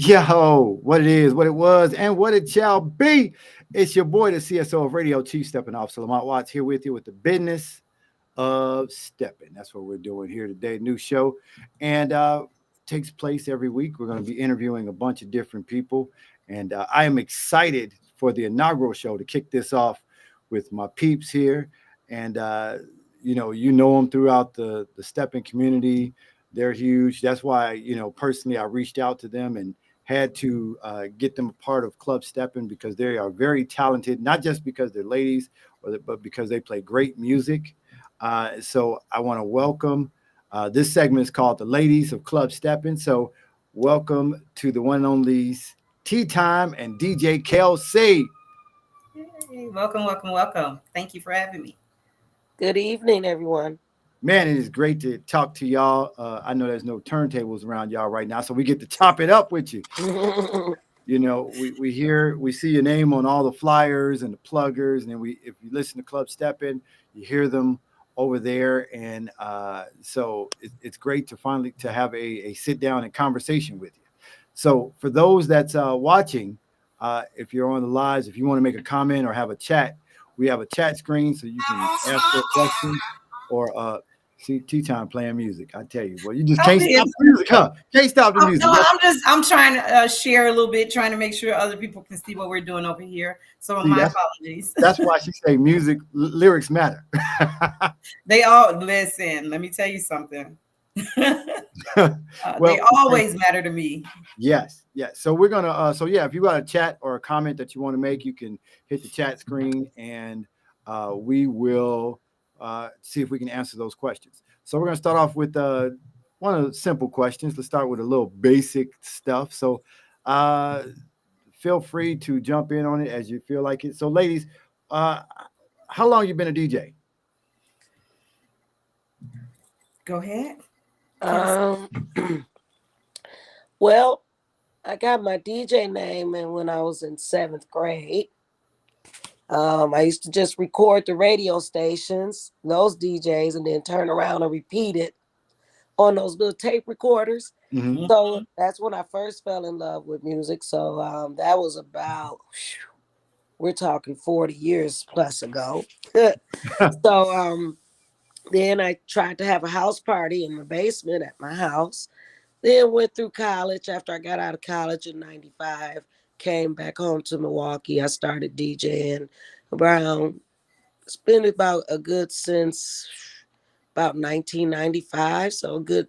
Yo, what it is, what it was, and what it shall be. It's your boy, the CSO of Radio Chief, stepping off. Lamont Watts here with you with the business of stepping. That's what we're doing here today. New show, and takes place every week. We're going to be interviewing a bunch of different people, and I am excited for the inaugural show to kick this off with my peeps here, and you know them throughout the stepping community. They're huge. That's why personally I reached out to them and had to get them a part of Club Steppin' because they are very talented, not just because they're ladies, but because they play great music. So I want to welcome. This segment is called the Ladies of Club Steppin'. So welcome to the one and only Tea Time and DJ Kelsey. Hey, welcome, welcome, welcome. Thank you for having me. Good evening, everyone. Man, it is great to talk to y'all. I know there's no turntables around y'all right now, so we get to chop it up with you. You know, we see your name on all the flyers and the pluggers, and then if you listen to Club Steppin', you hear them over there, and so it's great to finally to have a sit down and conversation with you. So for those that's watching, if you're on the lives, if you want to make a comment or have a chat, we have a chat screen so you can ask a question or see Tea Time playing music. I tell you, well, you just can't stop the music, huh? Can't stop the music. No, I'm trying to share a little bit, trying to make sure other people can see what we're doing over here. So my apologies. That's why she say music lyrics matter. They all listen. Let me tell you something. They always matter to me. Yes. So we're gonna. If you got a chat or a comment that you want to make, you can hit the chat screen, and we will see if we can answer those questions. So we're gonna start off with one of the simple questions. Let's start with a little basic stuff. So feel free to jump in on it as you feel like it. So, ladies, how long you been a DJ? Go ahead. Well, I got my DJ name and when I was in 7th grade. I used to just record the radio stations, those DJs, and then turn around and repeat it on those little tape recorders. Mm-hmm. So that's when I first fell in love with music. So that was about, we're talking 40 years plus ago. So then I tried to have a house party in the basement at my house. Then went through college. After I got out of college in 95, came back home to Milwaukee. I started DJing around, it's been about a good since about 1995. So a good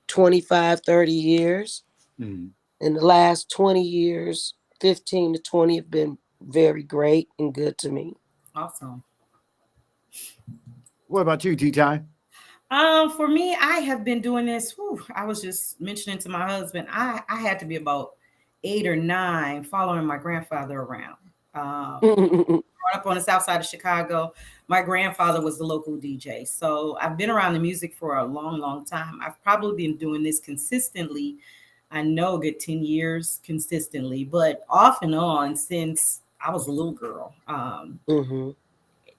25, 30 years. Mm-hmm. In the last 20 years, 15 to 20 have been very great and good to me. Awesome. What about you, Tea Time? For me, I have been doing this. I was just mentioning to my husband, I had to be about 8 or 9 following my grandfather around. Growing up on the south side of Chicago, my grandfather was the local DJ. So I've been around the music for a long, long time. I've probably been doing this consistently. I know a good 10 years consistently, but off and on since I was a little girl.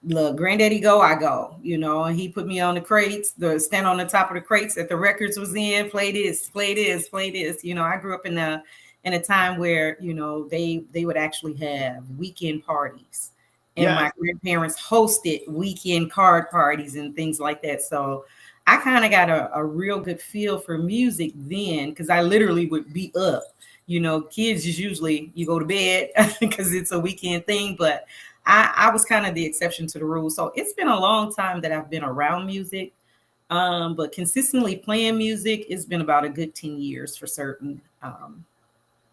Look, granddaddy go, I go, and he put me on the crates, stand on the top of the crates that the records was in, play this, play this, play this. I grew up in a time where, they would actually have weekend parties and my grandparents hosted weekend card parties and things like that. So I kind of got a real good feel for music then, because I literally would be up. Kids is usually you go to bed because it's a weekend thing, but I was kind of the exception to the rule. So it's been a long time that I've been around music, but consistently playing music, it's been about a good 10 years for certain,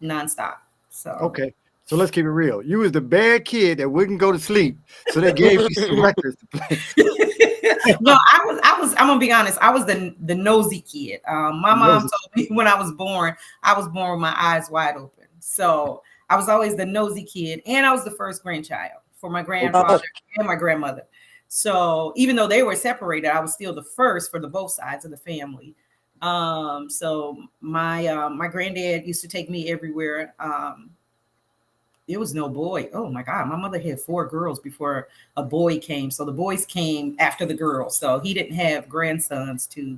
nonstop. So okay. So let's keep it real. You was the bad kid that wouldn't go to sleep, so they gave you some records to play. No, I'm gonna be honest. I was the nosy kid. My mom told me when I was born with my eyes wide open. So I was always the nosy kid, and I was the first grandchild for my grandfather and my grandmother. So even though they were separated, I was still the first for both sides of the family. So my granddad used to take me everywhere. It was no boy. Oh my God. My mother had 4 girls before a boy came. So the boys came after the girls. So he didn't have grandsons to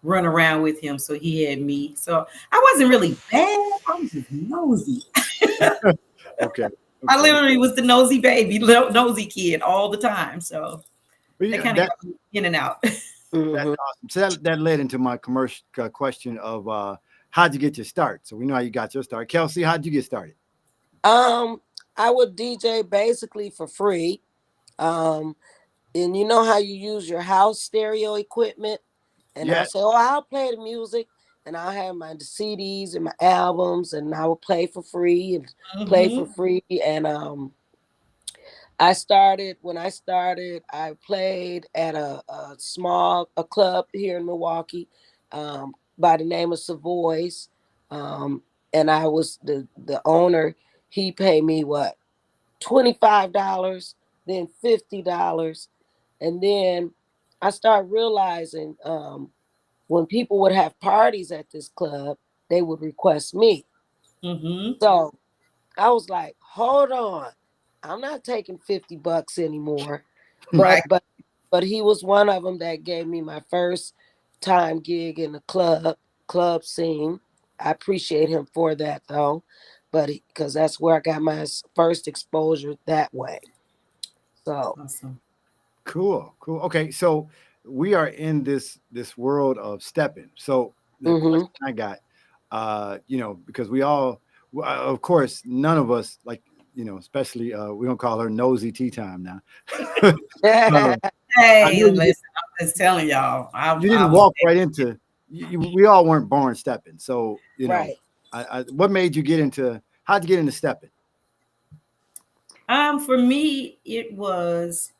run around with him. So he had me. So I wasn't really bad. I was just nosy. Okay. I Okay. literally was the nosy baby, nosy kid all the time. So Well, they kind of got me in and out. that's Mhm. awesome. So that led into my commercial question of how'd you get your start? So we know how you got your start. Kelsey, how'd you get started? Um, I would DJ basically for free. Um, and you know how you use your house stereo equipment, and I'll Yeah. say, "Oh, I'll play the music," and I'll have my CDs and my albums, and I will play for free and play for Hmm. free. And I started when I started. I played at a small a club here in Milwaukee by the name of Savoy's, um, and I was the owner. He paid me what $25, then $50, and then I started realizing when people would have parties at this club, they would request me. Hmm. So I was like, hold on, I'm not taking $50 anymore. Right. But he was one of them that gave me my first time gig in the club scene. I appreciate him for that though, but because that's where I got my first exposure that way. So Awesome. Cool. Cool. Okay. So we are in this world of stepping. So the hmm question I got, because we all, of course, none of us like, especially we don't call her nosy tea time now. uh, I Hey, know you did. listen, I'm just telling y'all. You I didn't was walk right into. We all weren't born stepping. So right. what made you get into? How'd you get into stepping? for me, it was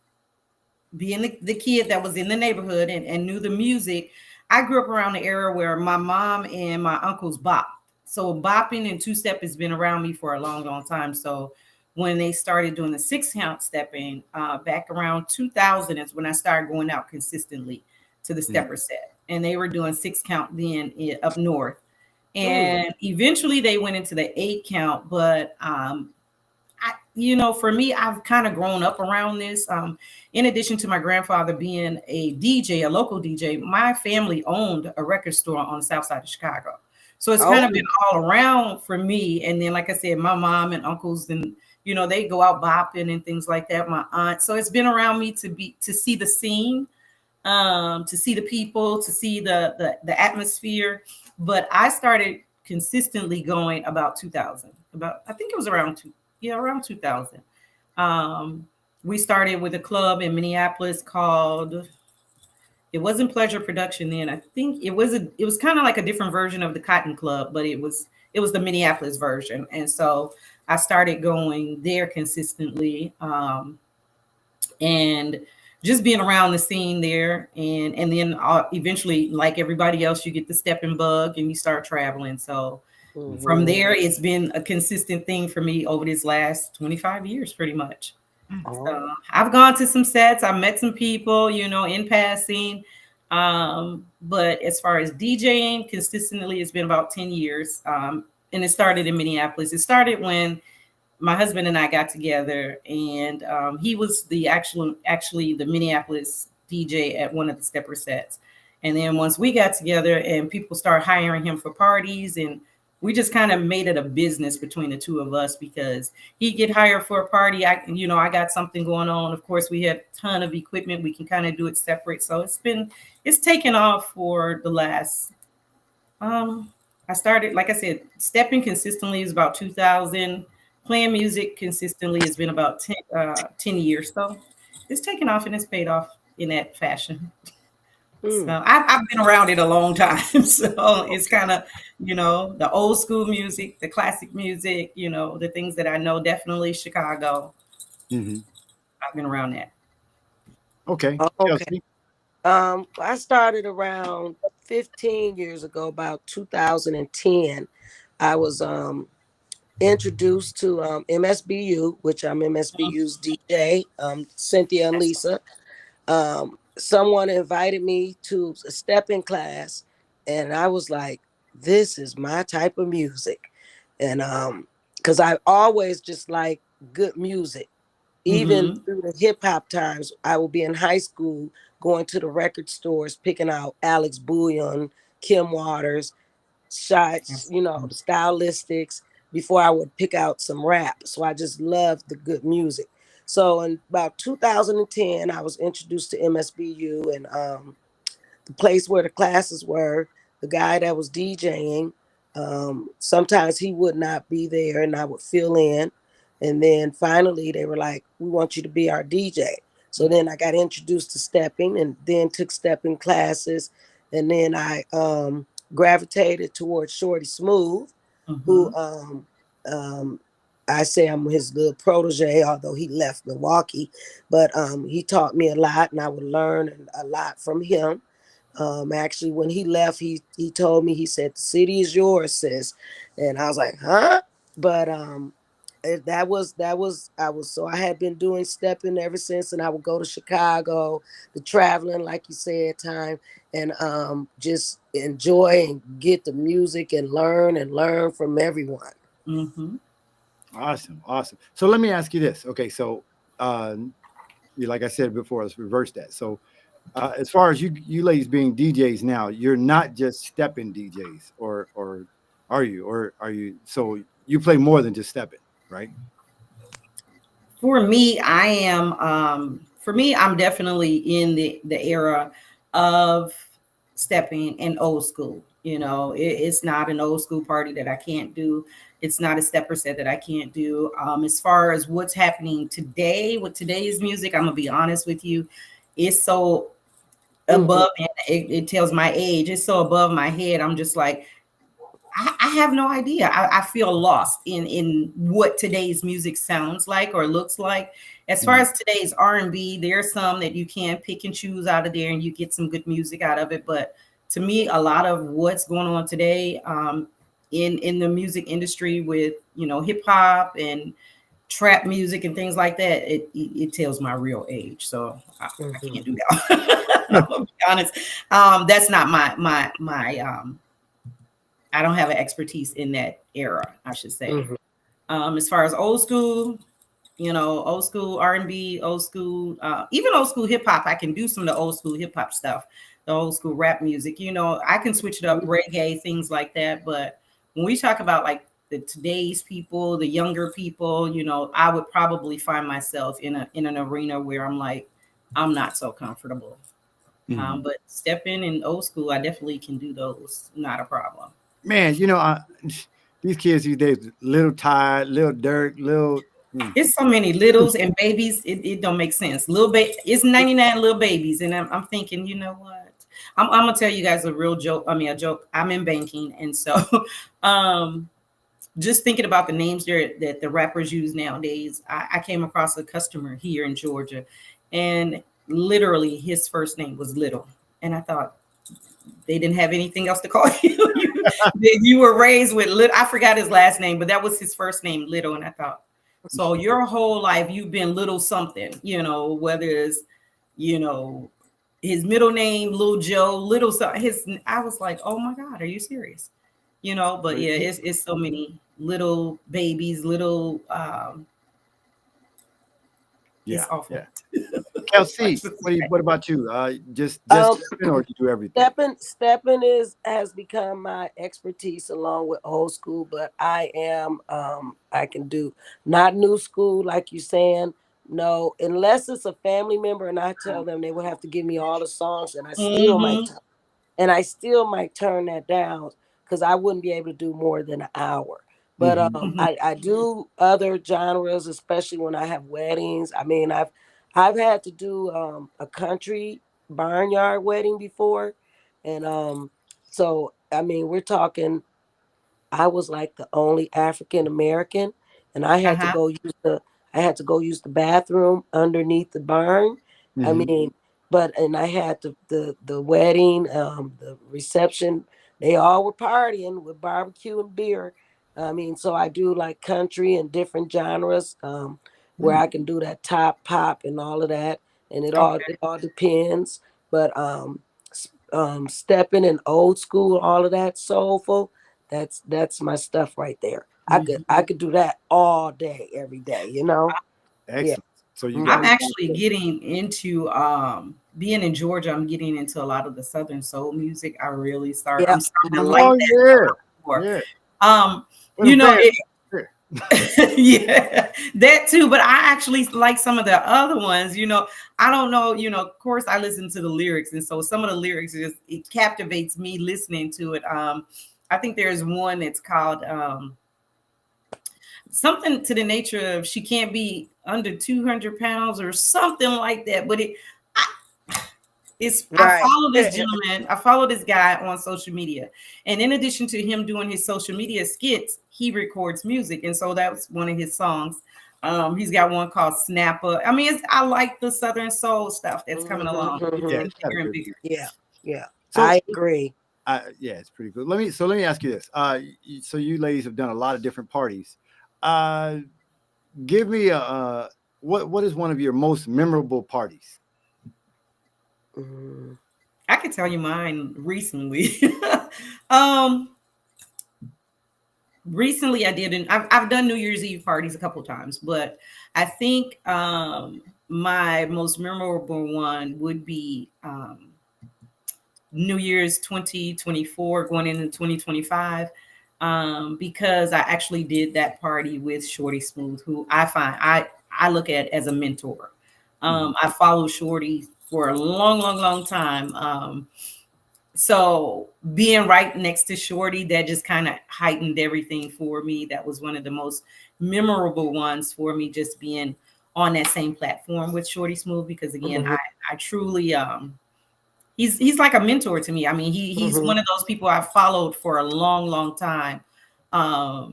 being the kid that was in the neighborhood and knew the music. I grew up around the era where my mom and my uncles bopped. So bopping and two step has been around me for a long, long time. So when they started doing the 6 count stepping back around 2000 is when I started going out consistently to the Mm, stepper set. And they were doing 6 count then up north. Mm. And eventually they went into the 8 count, but for me, I've kind of grown up around this. In addition to my grandfather being a DJ, a local DJ, my family owned a record store on the south side of Chicago. So it's kind of been Oh. all around for me. And then, like I said, my mom and uncles, and they go out bopping and things like that. My aunt. So it's been around me to see the scene, to see the people, to see the atmosphere. But I started consistently going about 2000. About I think it was around around 2000. Um, we started with a club in Minneapolis called. It wasn't Pleasure Production then. I think it was kind of like a different version of the Cotton Club, but it was the Minneapolis version. And so I started going there consistently. And just being around the scene there, and then eventually, like everybody else, you get the stepping bug and you start traveling. So from hmm there, it's been a consistent thing for me over this last 25 years, pretty much. Oh. So I've gone to some sets, I've met some people, in passing. But as far as DJing consistently, it's been about 10 years. And it started in Minneapolis. It started when my husband and I got together, and he was the actually the Minneapolis DJ at one of the stepper sets. And then once we got together, and people started hiring him for parties, and we just kind of made it a business between the two of us because he get hired for a party. I got something going on. Of course, we had a ton of equipment. We can kind of do it separate. So it's taken off for the last. I started, like I said, stepping consistently is about 2000. Playing music consistently has been about 10 years. So it's taken off and it's paid off in that fashion. So Mm. I've been around it a long time. So it's kind of, the old school music, the classic music, the things that I know, definitely Chicago. mhm. I've been around that. Okay. Okay. Kelsey. I started around 15 years ago, about 2010. I was introduced to MSBU, which I'm MSBU's DJ, Cynthia and That's Lisa. Someone invited me to a stepping class, and I was like, this is my type of music. And because I always just like good music. even through the hip hop times, I would be in high school going to the record stores, picking out Alex Bullion, Kim Waters, shots, you know, the stylistics before I would pick out some rap. So I just loved the good music. So in about 2010, I was introduced to MSBU, and the place where the classes were, the guy that was DJing, sometimes he would not be there and I would fill in. And then finally they were like, we want you to be our DJ. So then I got introduced to stepping and then took stepping classes. And then I gravitated towards Shorty Smooth, who I say I'm his little protege, although he left Milwaukee. But he taught me a lot and I would learn a lot from him. Actually, when he left, he told me, he said, the city is yours, sis. And I was like, huh? But so I had been doing stepping ever since, and I would go to Chicago, the traveling, like you said, time, and just enjoy and get the music and learn from everyone. Awesome. So let me ask you this. Okay, so like I said before, let's reverse that. So as far as you ladies being DJs now, you're not just stepping DJs, or are you? Or are you? So you play more than just stepping, right? For me, I am. For me, I'm definitely in the era of stepping and old school. You know, it's not an old school party that I can't do. It's not a stepper set that I can't do. As far as what's happening today with today's music, I'm gonna be honest with you, it's so above, and it tells my age. It's so above my head. I'm just like, I have no idea. I feel lost in what today's music sounds like or looks like. As far as today's R&B, there's some that you can pick and choose out of there and you get some good music out of it. But to me, a lot of what's going on today in the music industry with, you know, hip hop and trap music and things like that, it tells my real age. So I can't do that. I'm gonna be honest. That's not my I don't have an expertise in that era, I should say. As far as old school, you know, old school R&B, old school, even old school hip hop, I can do some of the old school hip hop stuff, the old school rap music. You know, I can switch it up, reggae, things like that. But when we talk about like today's people, the younger people, you know, I would probably find myself in an arena where I'm like, I'm not so comfortable. But stepping in old school, I definitely can do those, not a problem. Man, you know, these kids these days, Little Ty, Little Dirk, Little. It's so many littles and babies. It don't make sense. Little baby, it's 99 little babies, and I'm thinking, you know what? I'm gonna tell you guys a real joke. I mean, a joke. I'm in banking, and so just thinking about the names there that the rappers use nowadays. I came across a customer here in Georgia, and literally his first name was Little, and I thought, they didn't have anything else to call you. You were raised with Little. I forgot his last name, but that was his first name, Little. And I thought, so your whole life you've been Little something, you know, whether it's, you know, his middle name, Little Joe, Little something. I was like, oh my God, are you serious? You know, but yeah, it's so many little babies, little it's awful. Kelsey, what about you? Just stepping, or do you do everything? Stepping has become my expertise along with old school, but I can do not new school like you saying. No, unless it's a family member and I tell them they would have to give me all the songs, and I still might turn that down because I wouldn't be able to do more than an hour. But I do other genres, especially when I have weddings. I mean, I've had to do a country barnyard wedding before. And so, I mean, we're talking, I was like the only African American, and I had to go use the bathroom underneath the barn. I mean, and I had the wedding, the reception, they all were partying with barbecue and beer. I mean, so I do like country and different genres, where I can do that top pop and all of that, and it all depends. But stepping in old school, all of that soulful, that's my stuff right there. I could do that all day, every day, you know. Excellent. So you I'm got actually getting into being in Georgia. I'm getting into a lot of the Southern soul music. I'm starting to like oh that more. yeah. For You the know, fans. yeah, that too. But I actually like some of the other ones. You know, I don't know. You know, of course, I listen to the lyrics, and so some of the lyrics it captivates me listening to it. I think there's one that's called something to the nature of "She can't be under 200 pounds" or something like that. But I Right. follow this gentleman. I follow this guy on social media, and in addition to him doing his social media skits, he records music, and so that's one of his songs. He's got one called "Snapper." I mean, I like the Southern soul stuff that's coming along. Yeah, It's it's got a bigger and good bigger. Yeah. So I agree. yeah, it's pretty good. Let me ask you this. So you ladies have done a lot of different parties. Give me what is one of your most memorable parties? Mm. I could tell you mine recently. um, Recently I didn't. I've done New Year's Eve parties a couple times, but I think my most memorable one would be New Year's 2024 going into 2025, because I actually did that party with Shorty Smooth, who I look at as a mentor. I followed Shorty for a long time. So being right next to Shorty, that just kind of heightened everything for me. That was one of the most memorable ones for me, just being on that same platform with Shorty Smooth, because again, I truly he's like a mentor to me. I mean, he's one of those people I've followed for a long time. Not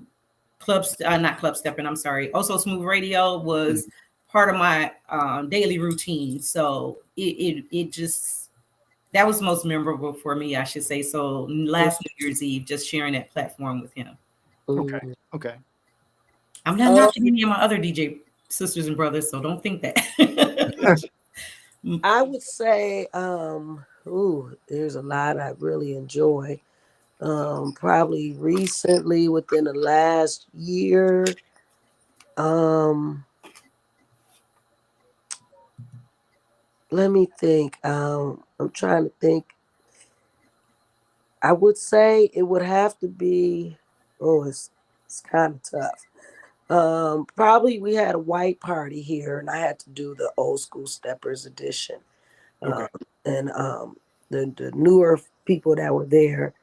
Club Stepping, I'm sorry. Also Smooth Radio was part of my daily routine. So it just, that was most memorable for me, I should say. So last New Year's Eve, just sharing that platform with him. Okay. Okay. I'm not knocking any of my other DJ sisters and brothers, so don't think that. I would say, there's a lot I really enjoy. Probably recently within the last year. Let me think. I'm trying to think. I would say it would have to be, it's kind of tough. Probably we had a white party here and I had to do the old school steppers edition. Okay. And the newer people that were there,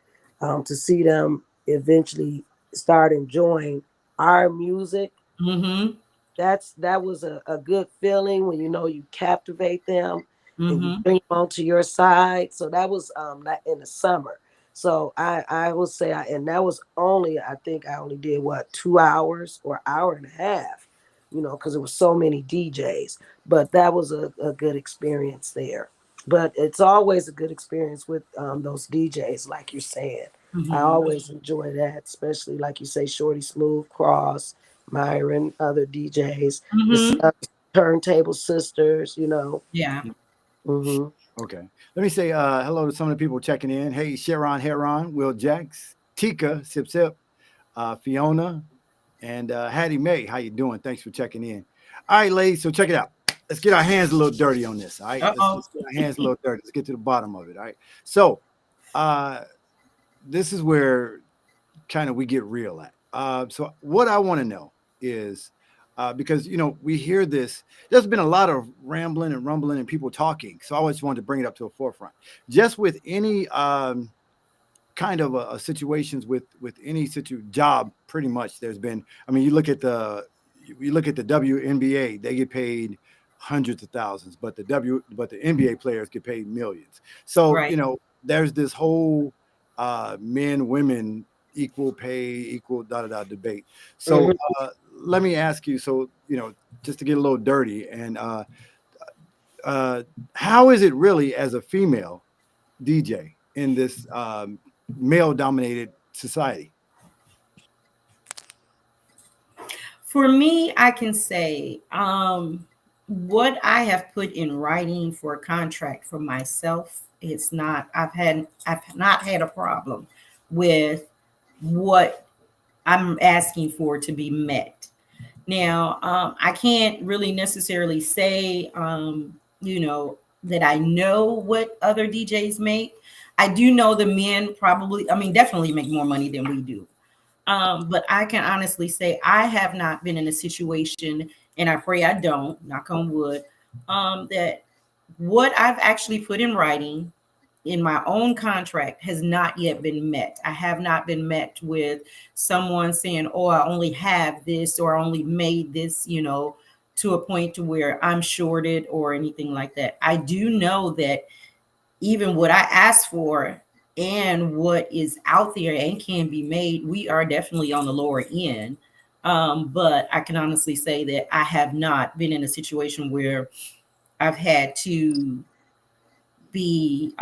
to see them eventually start enjoying our music, Mm-hmm. that was a good feeling when you captivate them and you Mm-hmm. bring them onto your side. So that was in the summer. So I will say, and that was only, I think I only did 2 hours or hour and a half, because there was so many DJs. But that was a good experience there. But it's always a good experience with those DJs, like you're saying. I Mm-hmm. always enjoy that, especially like you say, Shorty Smooth, Cross, Myron, other DJs, Mm-hmm. the Turntable Sisters, Yeah. hmm Okay. Let me say hello to some of the people checking in. Hey, Sharon Heron, Will Jacks, Tika, Sip Sip, Fiona, and Hattie Mae. How you doing? Thanks for checking in. All right, ladies. So check it out. Let's get our hands a little dirty on this. All right. Uh-oh. Let's get our hands a little dirty. Let's get to the bottom of it. All right. So this is where kind of we get real at. So what I want to know is because we hear this. There's been a lot of rambling and rumbling and people talking. So I always wanted to bring it up to the forefront. Just with any kind of situations with any job, pretty much there's been. I mean, you look at the WNBA, they get paid hundreds of thousands, but the NBA players get paid millions. So Right. there's this whole men women equal pay equal debate. So let me ask you. So just to get a little dirty, and how is it really as a female DJ in this male-dominated society? For me, I can say what I have put in writing for a contract for myself, it's not, I've not had a problem with what I'm asking for to be met. Now, I can't really necessarily say, that I know what other DJs make. I do know the men probably, I mean, definitely make more money than we do. But I can honestly say I have not been in a situation, and I pray I don't, knock on wood, that what I've actually put in writing in my own contract has not yet been met. I have not been met with someone saying, "Oh, I only have this or I only made this," to a point to where I'm shorted or anything like that. I do know that even what I asked for and what is out there and can be made, we are definitely on the lower end. But I can honestly say that I have not been in a situation where I've had to be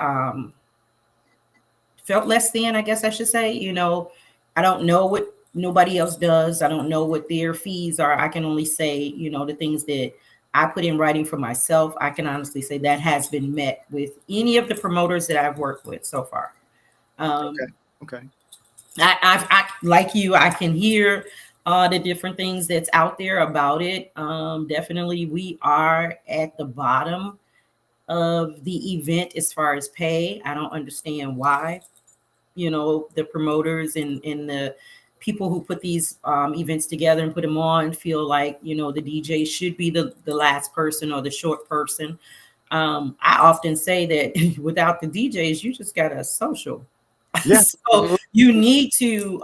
felt less than, I guess I should say. I don't know what nobody else does. I don't know what their fees are. I can only say, the things that I put in writing for myself. I can honestly say that has been met with any of the promoters that I've worked with so far. Okay. Okay. I like you, I can hear the different things that's out there about it. Definitely, we are at the bottom of the event as far as pay. I don't understand why. The promoters and the people who put these events together and put them on feel like the DJ should be the last person or the short person. I often say that without the DJs you just got a social. Yeah. So you need to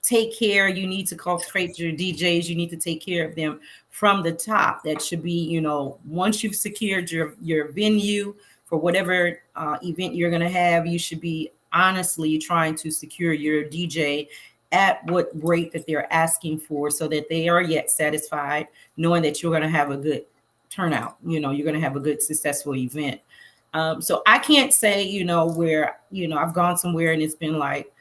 take care, you need to cultivate your DJs, you need to take care of them from the top. That should be, once you've secured your venue for whatever event you're going to have, you should be honestly trying to secure your DJ at what rate that they're asking for, so that they are yet satisfied, knowing that you're going to have a good turnout. You're going to have a good successful event. So I can't say, where, I've gone somewhere and it's been like,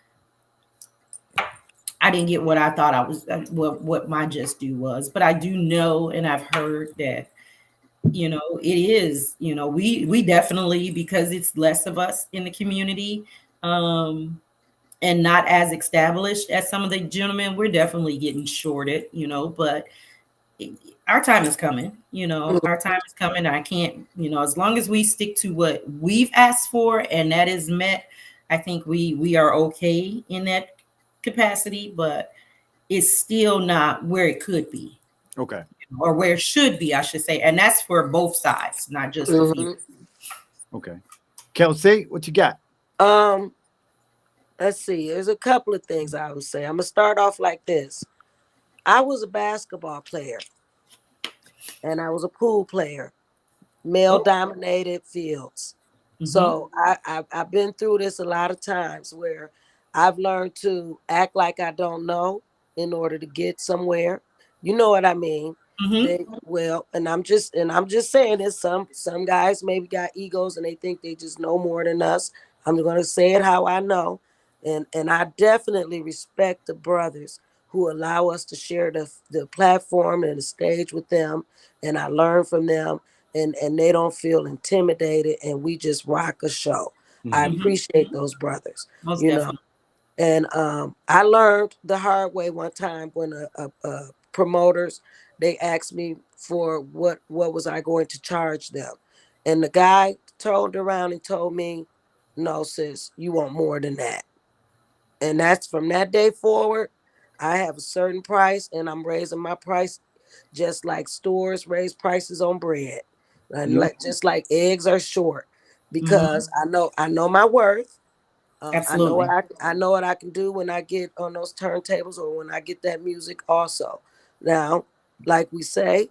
I didn't get what I thought I was, what my just due was. But I do know, and I've heard that, it is, we definitely, because it's less of us in the community, and not as established as some of the gentlemen, we're definitely getting shorted, but our time is coming. Our time is coming. I can't, as long as we stick to what we've asked for and that is met, I think we are okay in that capacity, but it's still not where it could be. Okay. Or where it should be, I should say. And that's for both sides, not just the female. Okay. Kelsey, what you got? Let's see. There's a couple of things I would say. I'm gonna start off like this. I was a basketball player and I was a pool player, male dominated fields. Mhm. So I've been through this a lot of times where I've learned to act like I don't know in order to get somewhere. You know what I mean? Mhm. And I'm just saying this. Some guys maybe got egos and they think they just know more than us. I'm gonna say it how I know. And I definitely respect the brothers who allow us to share the platform and the stage with them, and I learn from them, and they don't feel intimidated, and we just rock a show. I Mhm. appreciate those brothers, Most you know. definitely. And I learned the hard way one time when a promoters, they asked me for what was I going to charge them, and the guy turned around and told me, "No, sis, you want more than that." And that's from that day forward. I have a certain price, and I'm raising my price, just like stores raise prices on bread, and Yep. just like eggs are short, Mhm. because I know my worth. Absolutely. I know what I can do when I get on those turntables or when I get that music. Also, now, like we say,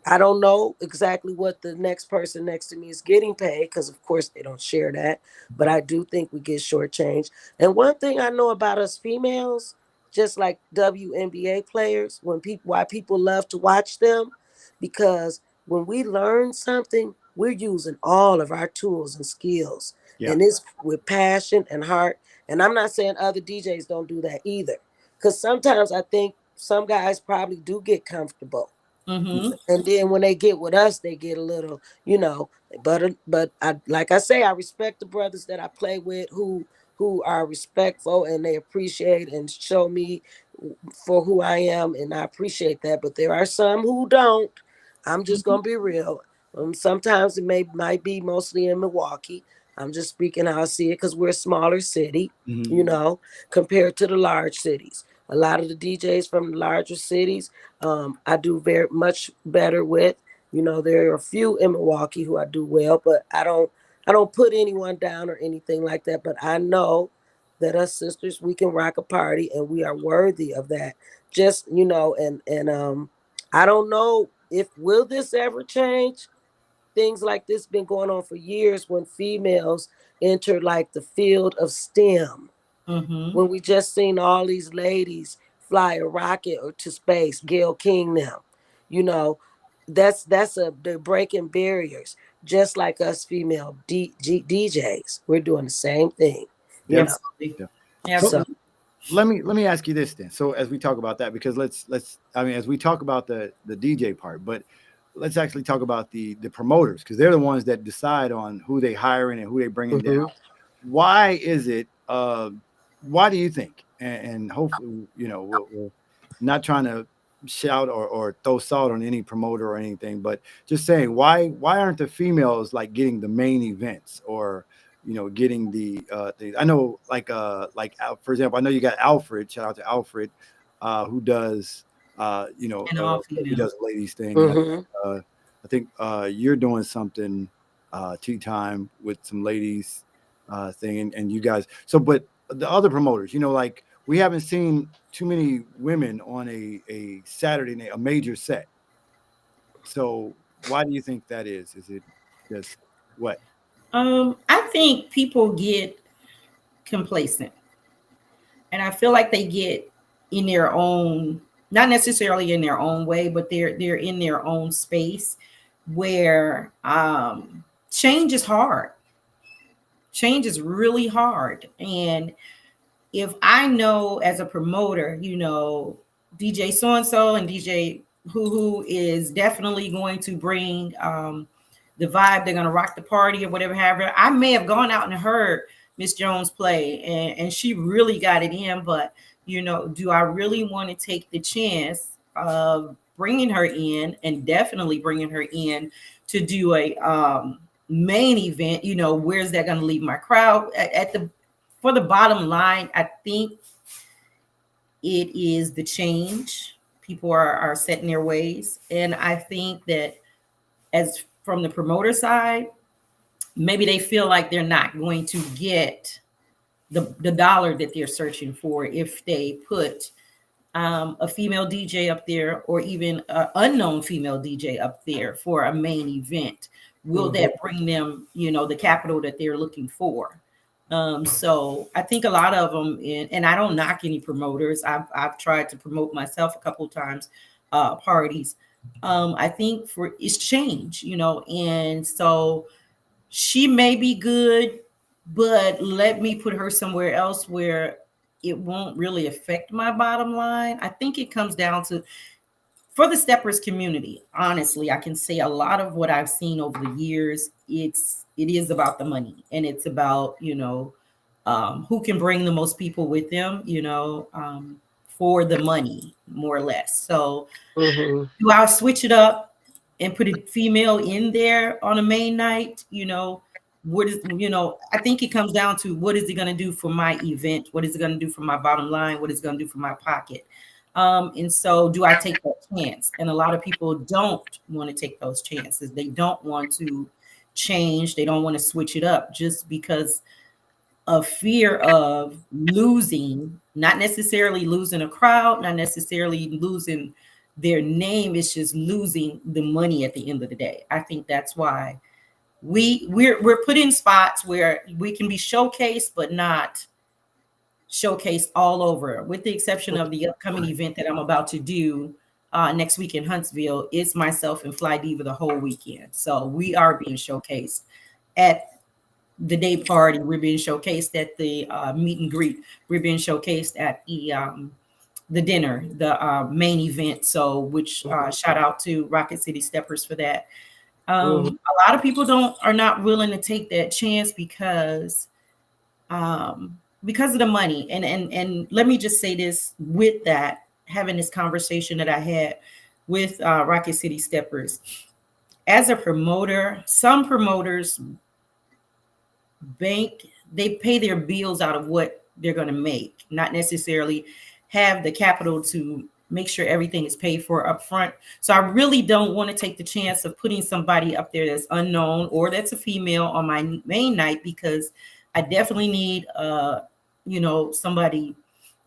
I don't know exactly what the next person next to me is getting paid, because of course they don't share that, but I do think we get shortchanged. And one thing I know about us females, just like WNBA players, why people love to watch them, because when we learn something, we're using all of our tools and skills, Yeah. and it's with passion and heart. And I'm not saying other DJs don't do that either, because sometimes I think some guys probably do get comfortable, Mhm. and then when they get with us, they get a little, but I, like I say, I respect the brothers that I play with who are respectful and they appreciate and show me for who I am, and I appreciate that. But there are some who don't. I'm just gonna be real. Sometimes it might be mostly in Milwaukee. I'm just speaking how I see it because we're a smaller city, you know, compared to the large cities. A lot of the DJs from the larger cities, I do very much better with. You know, there are a few in Milwaukee who I do well, but I don't put anyone down or anything like that. But I know that us sisters, we can rock a party and we are worthy of that. Just, you know, and I don't know if will this ever change. Things like this been going on for years when females enter like the field of STEM. When we just seen all these ladies fly a rocket or to space, Gail King now, you know, they're breaking barriers, just like us female DJs. We're doing the same thing, you know. Yeah. So let me ask you this then. So as we talk about that, because as we talk about the DJ part, but let's actually talk about the promoters, because they're the ones that decide on who they hiring and who they bringing down. Why is it? Why do you think? And hopefully, you know, we're not trying to shout or throw salt on any promoter or anything, but just saying why aren't the females like getting the main events, or you know, getting the I know for example, I know you got Alfred. Shout out to Alfred, who does you know, he does a ladies thing. I think you're doing something tea time with some ladies thing, and you guys. So, but the other promoters, you know, like we haven't seen too many women on a Saturday night, a major set. So, why do you think that is? Is it just what? I think people get complacent, and I feel like they get in their own, not necessarily in their own way, but they're in their own space where change is hard. Change is really hard. And if I know as a promoter, you know, DJ so and so and DJ who is definitely going to bring the vibe, they're going to rock the party or whatever, however, I may have gone out and heard Miss Jones play and she really got it in, but you know, do I really want to take the chance of bringing her in, and definitely bringing her in to do a main event? You know, where's that going to leave my crowd? For the bottom line, I think it is the change. People are set in their ways, and I think that as from the promoter side, maybe they feel like they're not going to get the dollar that they're searching for if they put a female DJ up there, or even an unknown female DJ up there for a main event. Will that bring them, you know, the capital that they're looking for? So I think a lot of them, and I don't knock any promoters. I've tried to promote myself a couple of times, parties. I think it's change, you know, and so she may be good, but let me put her somewhere else where it won't really affect my bottom line. I think it comes down to, for the steppers community, honestly, I can say a lot of what I've seen over the years, it is about the money, and it's about, you know, who can bring the most people with them, you know, for the money, more or less. So do I switch it up and put a female in there on a main night? You know, I think it comes down to, what is it going to do for my event? What is it going to do for my bottom line? What is it going to do for my pocket? And so do I take that chance? And a lot of people don't want to take those chances. They don't want to change. They don't want to switch it up just because of fear of losing, not necessarily losing a crowd, not necessarily losing their name. It's just losing the money at the end of the day. I think that's why we're put in spots where we can be showcased, but not showcased all over, with the exception of the upcoming event that I'm about to do next week in Huntsville. It's myself and Fly Diva the whole weekend. So we are being showcased at the day party. We're being showcased at the meet and greet. We're being showcased at the dinner, the main event. So, which shout out to Rocket City Steppers for that. A lot of people are not willing to take that chance because because of the money. And let me just say this with that, having this conversation that I had with Rocket City Steppers. As a promoter, some promoters they pay their bills out of what they're going to make, not necessarily have the capital to make sure everything is paid for up front. So I really don't want to take the chance of putting somebody up there that's unknown or that's a female on my main night, because I definitely need somebody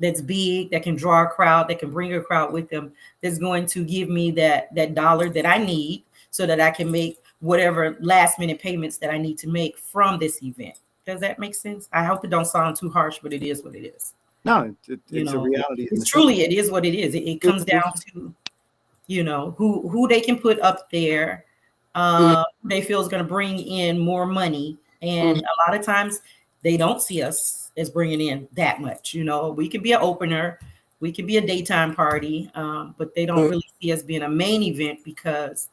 that's big, that can draw a crowd, that can bring a crowd with them, that's going to give me that dollar that I need so that I can make whatever last minute payments that I need to make from this event. Does that make sense? I hope it don't sound too harsh, but it is what it is. No, it's a reality. It's truly, it is what it is. It comes down to, who they can put up there. They feel is going to bring in more money. And a lot of times they don't see us as bringing in that much. We can be an opener, we can be a daytime party, but they don't really see us being a main event because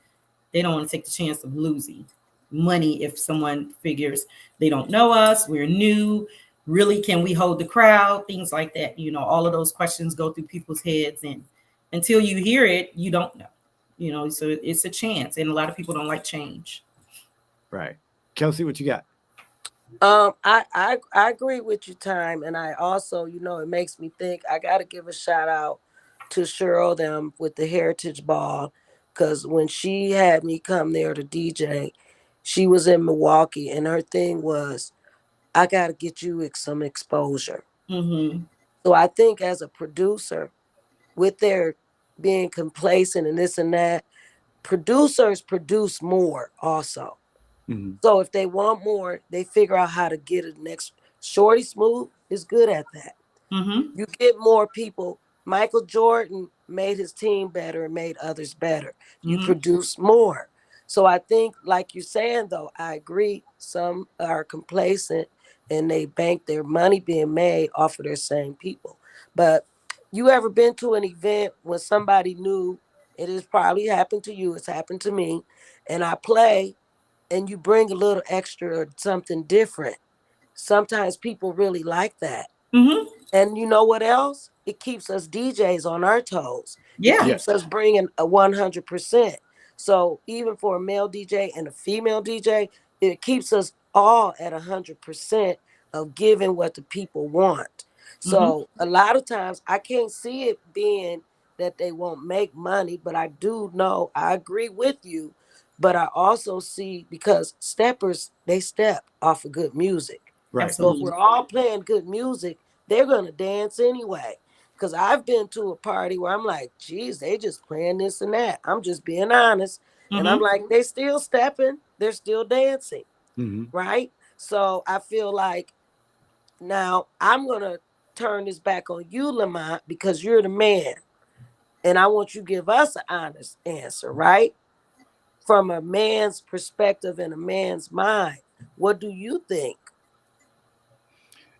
they don't want to take the chance of losing money if someone figures they don't know us, we're new. Really, can we hold the crowd? Things like that. All of those questions go through people's heads, and until you hear it, you don't know. So it's a chance, and a lot of people don't like change. Right. Kelsey, what you got? I agree with you, Time, and I also, it makes me think I got to give a shout out to Cheryl them with the Heritage Ball, because when she had me come there to DJ, she was in Milwaukee, and her thing was, I got to get you some exposure. Mm-hmm. So I think as a producer, with their being complacent and this and that, producers produce more also. Mm-hmm. So if they want more, they figure out how to get it next. Shorty Smooth is good at that. Mm-hmm. You get more people. Michael Jordan made his team better and made others better. You produce more. So I think, like you're saying, though, I agree. Some are complacent and they bank their money being made off of their same people. But you ever been to an event when somebody knew, it has probably happened to you, it's happened to me, and I play and you bring a little extra or something different? Sometimes people really like that. Mm-hmm. And you know what else? It keeps us DJs on our toes. Yeah. It keeps us bringing a 100%. So even for a male DJ and a female DJ, it keeps us all at 100% of giving what the people want. So a lot of times I can't see it being that they won't make money, but I do know, I agree with you, but I also see, because steppers, they step off of good music. Right. So if we're all playing good music, they're going to dance anyway. Because I've been to a party where I'm like, geez, they just playing this and that. I'm just being honest. And I'm like, they still stepping. They're still dancing. Right? So I feel like now I'm going to turn this back on you, Lamont, because you're the man. And I want you to give us an honest answer, right? From a man's perspective and a man's mind. What do you think?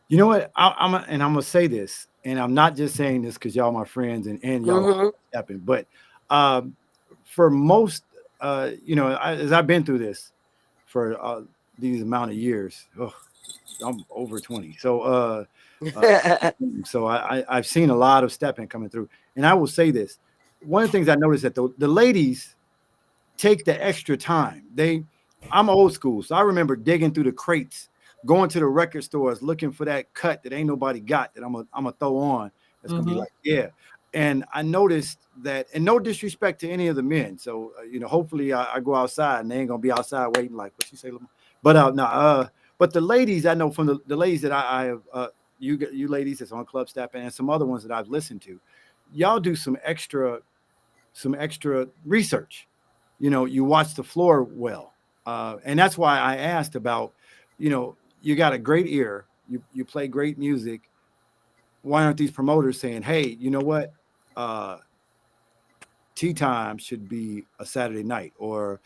You know what? I'm gonna say this, and I'm not just saying this because y'all my friends and y'all stepping, but for most, as I've been through this for these amount of years, I'm over 20, so so I've seen a lot of stepping coming through, and I will say this: one of the things I noticed that the ladies take the extra time. I'm old school, so I remember digging through the crates, going to the record stores, looking for that cut that ain't nobody got that I'm gonna throw on. That's gonna be like, yeah. And I noticed that, and no disrespect to any of the men. So hopefully I go outside and they ain't gonna be outside waiting like, what you say, Lamar? But but the ladies I know, from the ladies that I have, you ladies that's on Club Stepping and some other ones that I've listened to, y'all do some extra research. You watch the floor well, and that's why I asked about, you got a great ear, you play great music. Why aren't these promoters saying, hey, you know what, Tea Time should be a Saturday night, or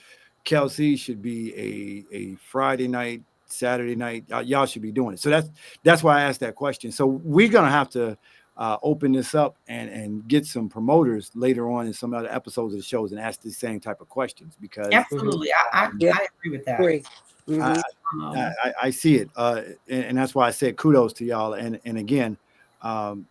Kelsey should be a Friday night, Saturday night, y'all should be doing it. So that's why I asked that question. So we're gonna have to open this up and get some promoters later on in some other episodes of the shows and ask the same type of questions because Absolutely. Yeah, I agree with that. great. I, Um, I see it, and that's why I said kudos to y'all. And again, um,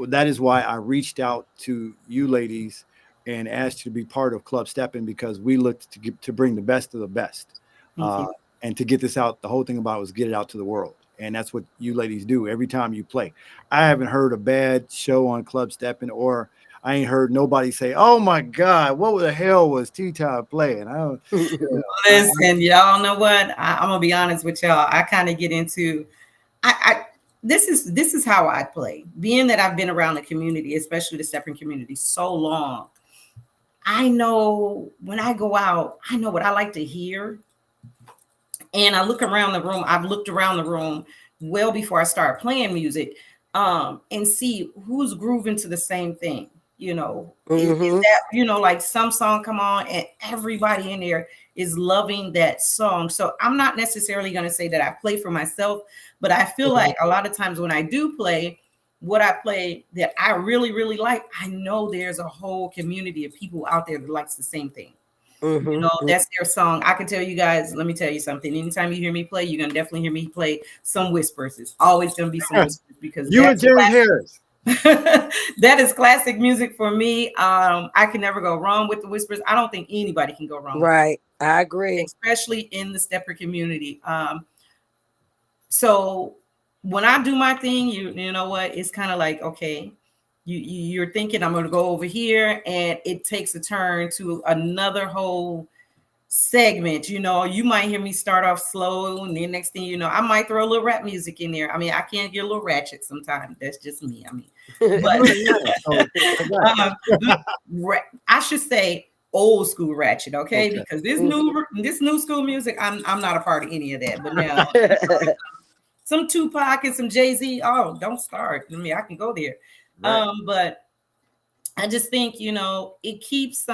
that is why I reached out to you ladies and asked you to be part of Club Stepping because we looked to bring the best of the best, Thank uh, you. and to get this out. The whole thing about it was get it out to the world, and that's what you ladies do every time you play. I haven't heard a bad show on Club Stepping, or I ain't heard nobody say, "Oh my God, what the hell was T-Time playing?" I don't. You know, Listen, y'all know what? I'm gonna be honest with y'all. I kind of get into I this is how I play. Being that I've been around the community, especially the stepping community, so long, I know when I go out, I know what I like to hear. And I look around the room. I've looked around the room well before I start playing music, and see who's grooving to the same thing. You know, is that, you know, like some song come on and everybody in there is loving that song. So I'm not necessarily going to say that I play for myself, but I feel like a lot of times when I do play, what I play that I really, really like, I know there's a whole community of people out there that likes the same thing. You know, that's their song. I can tell you guys, let me tell you something. Anytime you hear me play, you're gonna definitely hear me play some whispers. It's always gonna be some whispers because you and that's James Harris. that is classic music for me. I can never go wrong with the whispers. I don't think anybody can go wrong, Right. I agree. especially in the stepper community. So when I do my thing, you know what? It's kind of like, okay, you're thinking I'm gonna go over here, and it takes a turn to another whole segment. You know, you might hear me start off slow, and then next thing you know, I might throw a little rap music in there. I mean, I can get a little ratchet sometimes. That's just me. I mean, but I should say old school ratchet, okay? Okay. Because this new school music, I'm not a part of any of that. But now some Tupac and some Jay-Z, oh, don't start. I mean, I can go there. Right. But I just think, you know, it keeps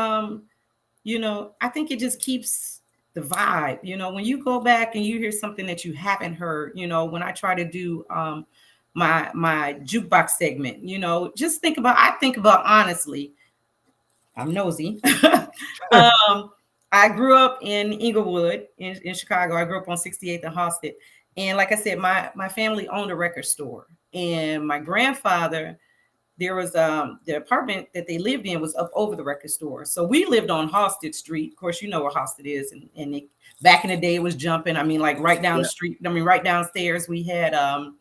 you know, I think it just keeps the vibe. You know, when you go back and you hear something that you haven't heard, you know, when I try to do my jukebox segment, you know, just I think about honestly, I'm nosy. I grew up in Inglewood in Chicago. I grew up on 68th and Halsted. And like I said, my family owned a record store. And my grandfather, there was the apartment that they lived in was up over the record store. So we lived on Halsted Street. Of course, you know where Halsted is. And back in the day, it was jumping. I mean, like right down the street. I mean, right downstairs, we had oh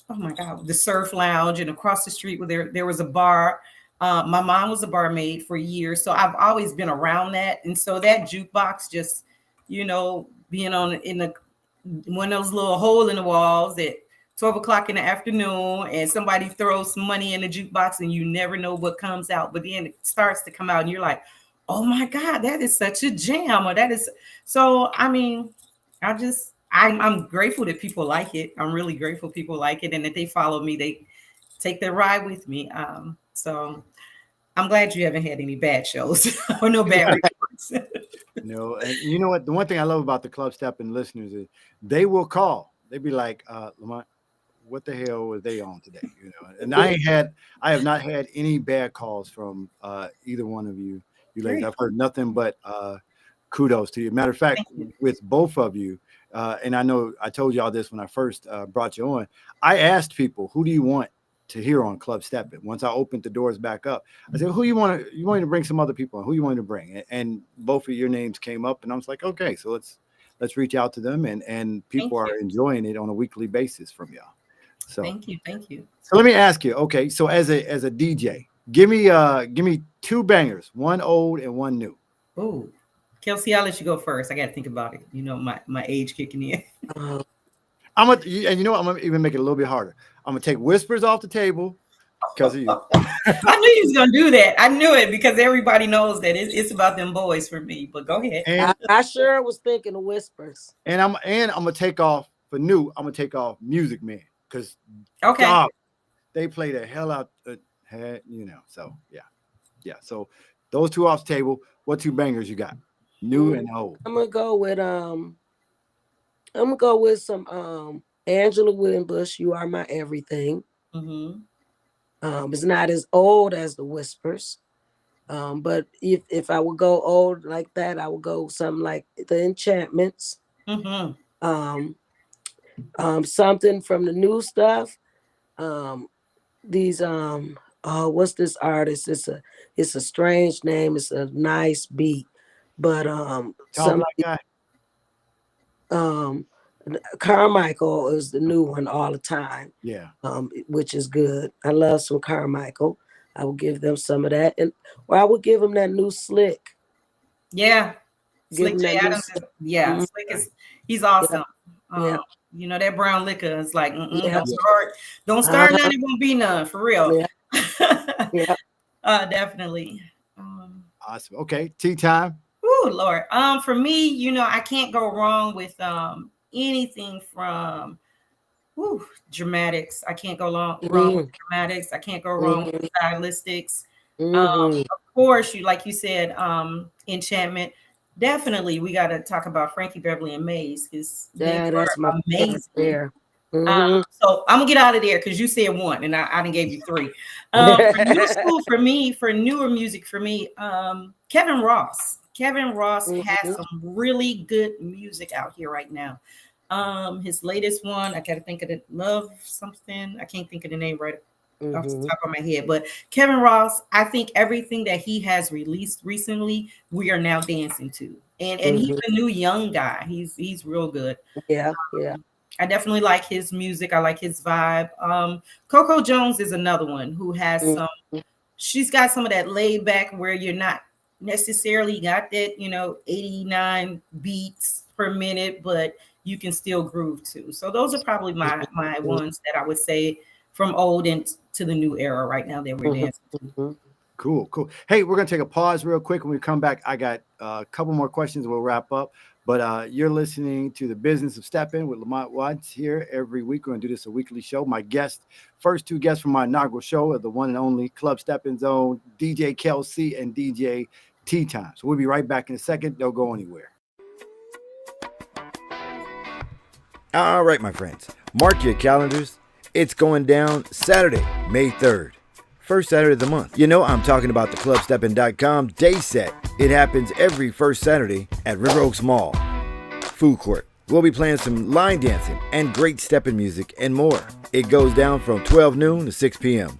my God, the Surf Lounge, and across the street where there was a bar. My mom was a barmaid for years, so I've always been around that. And so that jukebox just, you know, being in the one of those little hole in the walls at 12 o'clock in the afternoon, and somebody throws some money in the jukebox and you never know what comes out, but then it starts to come out and you're like, oh my God, that is such a jam. Or that is so, I mean, I'm grateful that people like it. I'm really grateful people like it, and that they follow me. They take their ride with me. So I'm glad you haven't had any bad shows or no bad reports. No, and you know what? The one thing I love about the Club Stepping listeners is they will call. They be like, Lamont, what the hell was they on today? You know, and I have not had any bad calls from either one of you. You ladies, I've heard nothing but kudos to you. Matter of fact, with both of you, and I know I told y'all this when I first brought you on. I asked people, who do you want to hear on Club Stepping? Once I opened the doors back up, I said, who you want to bring some other people on? Who you want to bring? And both of your names came up, and I was like, okay, so let's reach out to them, and people are enjoying it on a weekly basis from y'all. So thank you. So let me ask you, okay, so as a DJ, give me two bangers, one old and one new. Oh, Kelsey, I'll let you go first. I got to think about it. You know, my age kicking in. And you know what? I'm gonna even make it a little bit harder. I'm gonna take whispers off the table because of you. I knew you was gonna do that. I knew it because everybody knows that it's about them boys for me. But go ahead. And I sure was thinking of whispers. And I'm gonna take off for new. I'm gonna take off Music Man because they play the hell out. You know. So yeah. So those two off the table. What two bangers you got? New and old. I'm gonna go with some Angela Winbush. You Are My Everything. Mm-hmm. It's not as old as the Whispers. But if I would go old like that, I would go something like the Enchantments. Mm-hmm. Um, Something from the new stuff. Um, these oh, what's this artist? It's a strange name. It's a nice beat, but Tall some black guy. um Carmichael is the new one all the time, Yeah. which is good. I love some Carmichael. I will give them some of that, and or I would give them that new Slick. Yeah. Give Slick them J that new Adams is, Slick. yeah, Mhm. Slick is, he's Yeah, awesome. yeah, That brown liquor is like, yeah, don't Yeah. start, don't start uh-huh, none, it won't be none for real. yeah, yeah. Definitely. Um, Awesome. Okay. Tea time. Oh Lord. For me, I can't go wrong with anything from dramatics. I can't go wrong with Mm, dramatics. I can't go wrong with mhm, stylistics. mhm. Of course, like you said, enchantment. Definitely, we got to talk about Frankie Beverly and Maze because they Yeah, that's my were favorite amazing. there. Mhm. So I'm gonna get out of there because you said one and I didn't gave you three. For new school, for me, for newer music, for me, Kevin Ross. Kevin Ross has Mhm, some really good music out here right now. His latest one, I gotta think of it, Love something. I can't think of the name right off the mhm, top of my head, but Kevin Ross, I think everything that he has released recently, we are now dancing to. And he's mhm. a new young guy. He's real good. Yeah, yeah. I definitely like his music. I like his vibe. Coco Jones is another one who has Mhm, she's got some of that laid back where you're not necessarily got that, 89 beats per minute, but you can still groove too. So those are probably my mhm, ones that I would say from old and to the new era right now that we're mhm, dancing. mhm. Cool. Cool. Hey, we're gonna take a pause real quick. When we come back, I got a couple more questions. We'll wrap up. But you're listening to the Business of Stepping with Lamont Watts here every week. We're gonna do this a weekly show. My first two guests from my inaugural show are the one and only Club Stepping Zone, DJ Kelsey and DJ Tea Time. So we'll be right back in a second. Don't go anywhere. All right, my friends, mark your calendars. It's going down Saturday, May 3rd. First Saturday of the month. You know, I'm talking about the clubsteppin.com day set. It happens every first Saturday at River Oaks Mall, food court. We'll be playing some line dancing and great stepping music and more. It goes down from 12 noon to 6 p.m.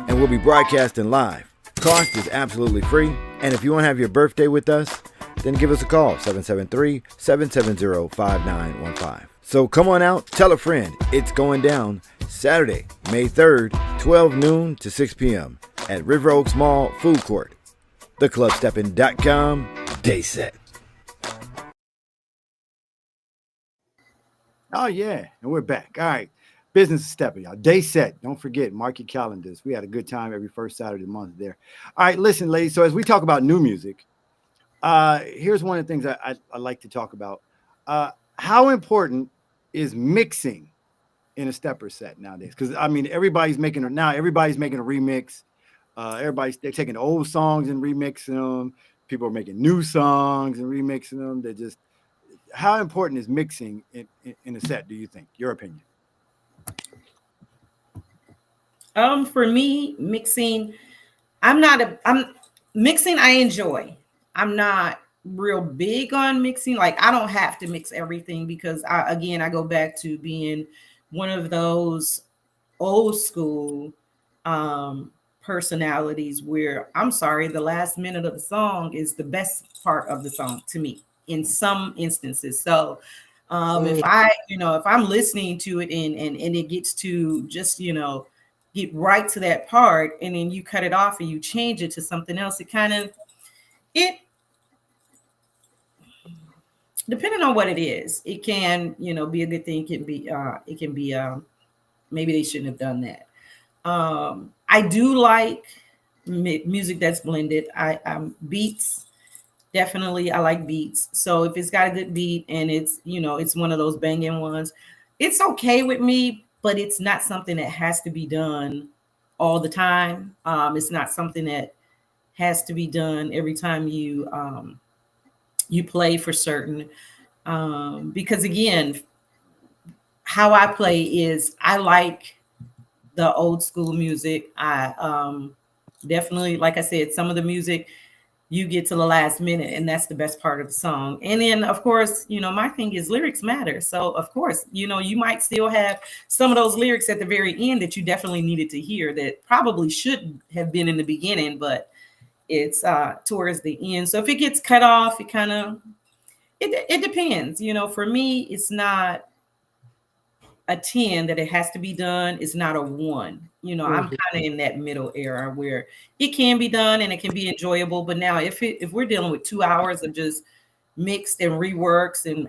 and we'll be broadcasting live. Cost is absolutely free, and if you want to have your birthday with us, then give us a call, 773-770-5915. So come on out, tell a friend. It's going down Saturday, May 3rd, 12 noon to 6 p.m. at River Oaks Mall Food Court. TheClubSteppin.com day set. Oh, yeah, and we're back. All right. Business is stepping, y'all. Day set. Don't forget, mark your calendars. We had a good time every first Saturday of the month there. All right, listen, ladies. So as we talk about new music, here's one of the things I like to talk about. How important is mixing in a stepper set nowadays? Because I mean, everybody's making a remix. They're taking old songs and remixing them. People are making new songs and remixing them. They're just how important is mixing in a set? Do you think? Your opinion? For me, mixing, I'm mixing, I enjoy. I'm not real big on mixing. Like I don't have to mix everything because I go back to being one of those old school personalities where I'm sorry, the last minute of the song is the best part of the song to me in some instances. So if Mm, if I'm listening to it and it gets to just, get right to that part and then you cut it off and you change it to something else, it depending on what it is, it can, be a good thing. It can be maybe they shouldn't have done that. I do like music that's blended. Beats, definitely I like beats. So if it's got a good beat and it's one of those banging ones, it's okay with me, but it's not something that has to be done all the time. It's not something that has to be done every time you play for certain. Because again, how I play is I like the old school music. I definitely, like I said, some of the music you get to the last minute, and that's the best part of the song. And then, of course, my thing is lyrics matter. So, of course, you might still have some of those lyrics at the very end that you definitely needed to hear that probably should have been in the beginning, but it's towards the end. So if it gets cut off, it kind of it depends. For me, it's not a 10 that it has to be done. It's not a 1. I'm kind of in that middle era where it can be done and it can be enjoyable. But now if we're dealing with 2 hours of just mixed and reworks and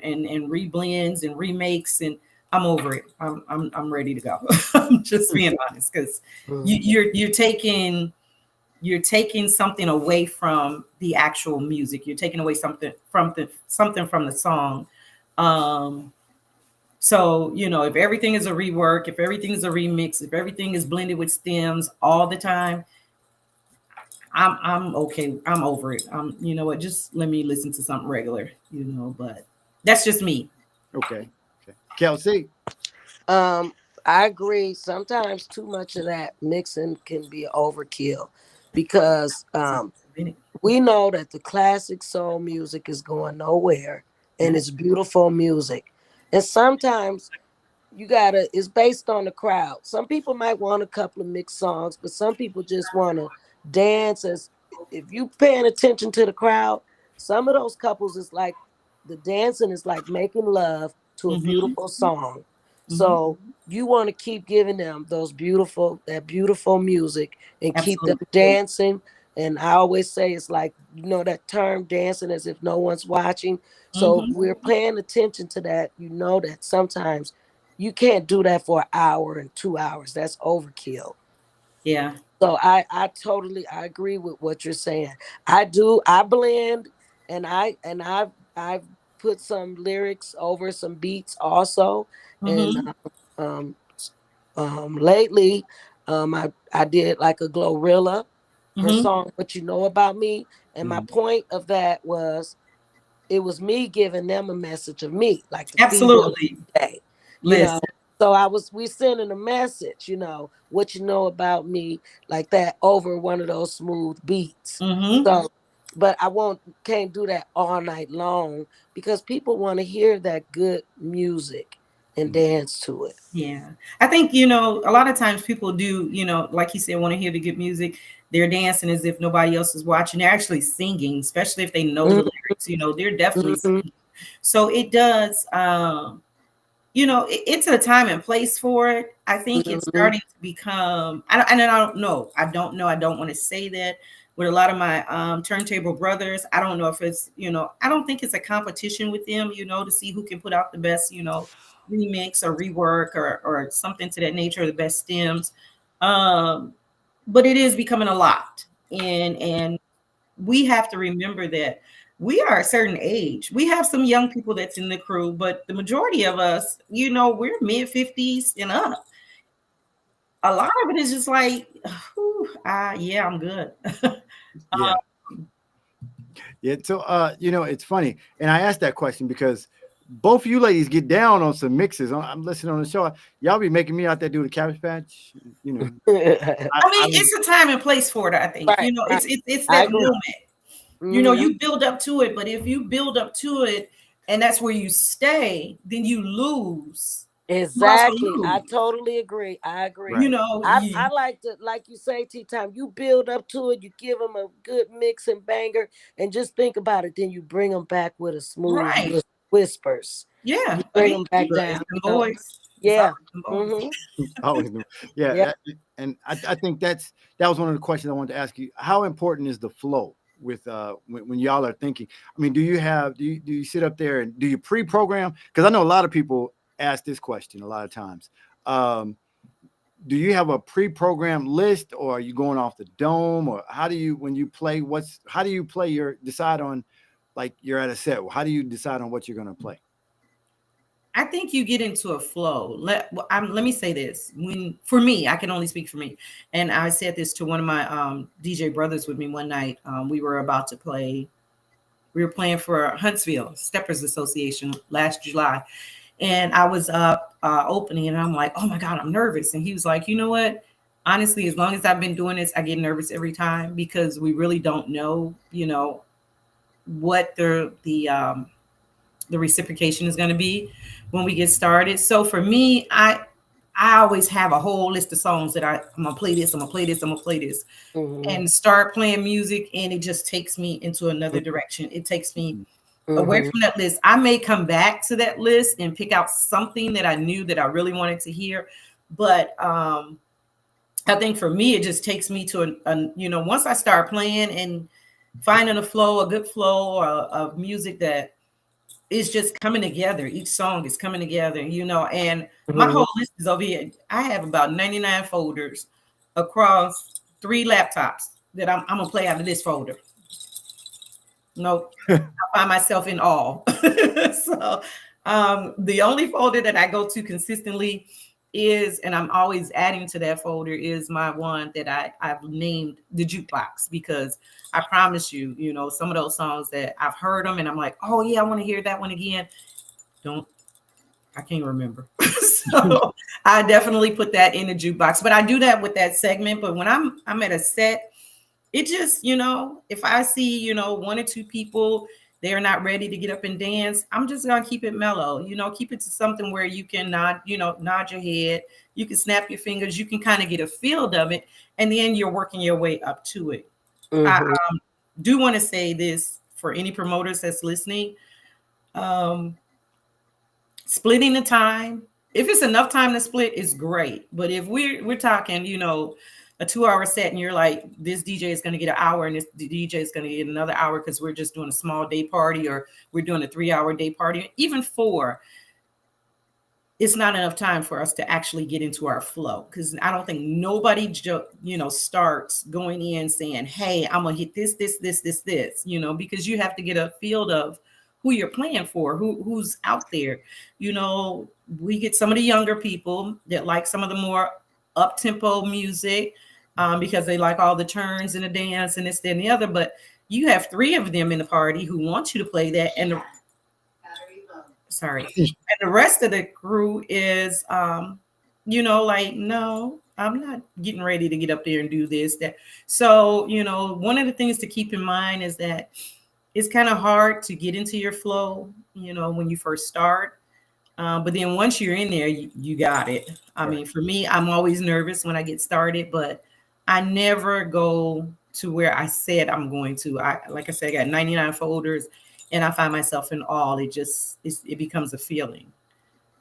reblends and remakes, and I'm over it. I'm ready to go. I'm just being honest, because you're taking something away from the actual music. You're taking away something from the song. So, if everything is a rework, if everything is a remix, if everything is blended with stems all the time, I'm okay. I'm over it. You know what? Just let me listen to something regular, but that's just me. Okay. Kelsey. I agree. Sometimes too much of that mixing can be overkill, because we know that the classic soul music is going nowhere, and it's beautiful music. And sometimes it's based on the crowd. Some people might want a couple of mixed songs, but some people just want to dance. If you paying attention to the crowd, some of those couples is like, the dancing is like making love to a beautiful song. So you want to keep giving them that beautiful music and keep them dancing. And I always say, it's like, that term, dancing as if no one's watching. So we're paying attention to that. That sometimes you can't do that for an hour and 2 hours. That's overkill. Yeah. So I agree with what you're saying. I blend, and I've put some lyrics over some beats also. And lately, I did like a Glorilla, her song "What You Know About Me," and my point of that was, it was me giving them a message of me, like the absolutely day, So we sending a message, what you know about me, like that, over one of those smooth beats. So, but can't do that all night long, because people want to hear that good music and dance to it. Yeah. I think, a lot of times people do, like you said, want to hear the good music. They're dancing as if nobody else is watching. They're actually singing, especially if they know the lyrics, they're definitely singing. So it does, it's a time and place for it. I think it's starting to become, I don't know. I don't want to say that with a lot of my turntable brothers. I don't know if it's, I don't think it's a competition with them, to see who can put out the best, remix or rework or something to that nature, the best stems. But it is becoming a lot. And we have to remember that we are a certain age. We have some young people that's in the crew, but the majority of us, we're mid 50s and up. A lot of it is just like, yeah, I'm good. Yeah. Yeah. So, it's funny. And I asked that question because both of you ladies get down on some mixes. I'm listening on the show. Y'all be making me out there do the Cabbage Patch. I mean, it's a time and place for it, I think. Right, it's that moment. You build up to it, but if you build up to it and that's where you stay, then you lose. Exactly. I totally agree. I agree. Right. I like to, like you say, T-Time, you build up to it, you give them a good mix and banger, and just think about it. Then you bring them back with a smooth whispers. Yeah. You bring them back down. Voice. Yeah. Yeah. And I think that was one of the questions I wanted to ask you. How important is the flow with when y'all are thinking? I mean, do you sit up there and do you pre-program? Because I know a lot of people ask this question a lot of times. Do you have a pre-programmed list, or are you going off the dome, or how do you, when you play, how do you play decide on, like, you're at a set? How do you decide on what you're going to play? I think you get into a flow. Let me say this. For me, I can only speak for me. And I said this to one of my DJ brothers with me one night. We were playing for Huntsville Steppers Association last July. And I was up opening, and I'm like, oh my God, I'm nervous. And he was like, you know what? Honestly, as long as I've been doing this, I get nervous every time because we really don't know, what the reciprocation is going to be when we get started. So for me, I always have a whole list of songs that I'm gonna play this, I'm gonna play this, I'm gonna play this, and start playing music, and it just takes me into another direction. It takes me away from that list. I may come back to that list and pick out something that I knew that I really wanted to hear, but I think for me, it just takes me to once I start playing and finding a good flow of music that is just coming together. Each song is coming together, and my whole list is over here. I have about 99 folders across 3 laptops that I'm gonna play out of this folder. Nope. I find myself in awe. So the only folder that I go to consistently is, and I'm always adding to that folder, is my one that I've named the jukebox, because I promise you, some of those songs that I've heard them and I'm like, oh yeah, I want to hear that one again. I can't remember. So I definitely put that in the jukebox, but I do that with that segment. But when I'm at a set, it just, if I see, 1 or 2 people, they're not ready to get up and dance, I'm just going to keep it mellow, keep it to something where you can nod your head, you can snap your fingers, you can kind of get a feel of it. And then you're working your way up to it. I do want to say this for any promoters that's listening. Splitting the time, if it's enough time to split, is great. But if we're talking, a 2-hour set, and you're like, this DJ is going to get an hour and this DJ is going to get another hour because we're just doing a small day party, or we're doing a 3-hour day party, even 4, it's not enough time for us to actually get into our flow. Because I don't think nobody, starts going in saying, hey, I'm going to hit this, because you have to get a feel of who you're playing for, who's out there. We get some of the younger people that like some of the more up-tempo music, because they like all the turns and the dance and this, that, and the other. But you have 3 of them in the party who want you to play that, and the rest of the crew is, like, no, I'm not getting ready to get up there and do this, that. So, one of the things to keep in mind is that it's kind of hard to get into your flow, when you first start. But then once you're in there, you got it. I mean, for me, I'm always nervous when I get started, but I never go to where I said I'm going to. Like I said, I got 99 folders, and I find myself in awe. It becomes a feeling.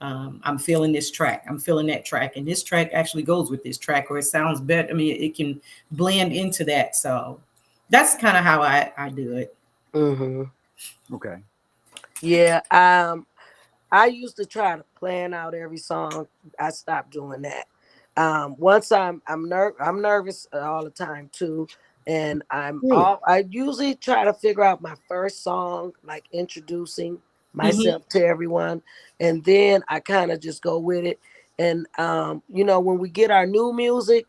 I'm feeling this track. I'm feeling that track. And this track actually goes with this track, or it sounds better. I mean, it can blend into that. So that's kind of how I do it. Okay. Yeah. I used to try to plan out every song. I stopped doing that. Once I'm nervous all the time too, and I usually try to figure out my first song, like introducing myself to everyone, and then I kind of just go with it. And when we get our new music,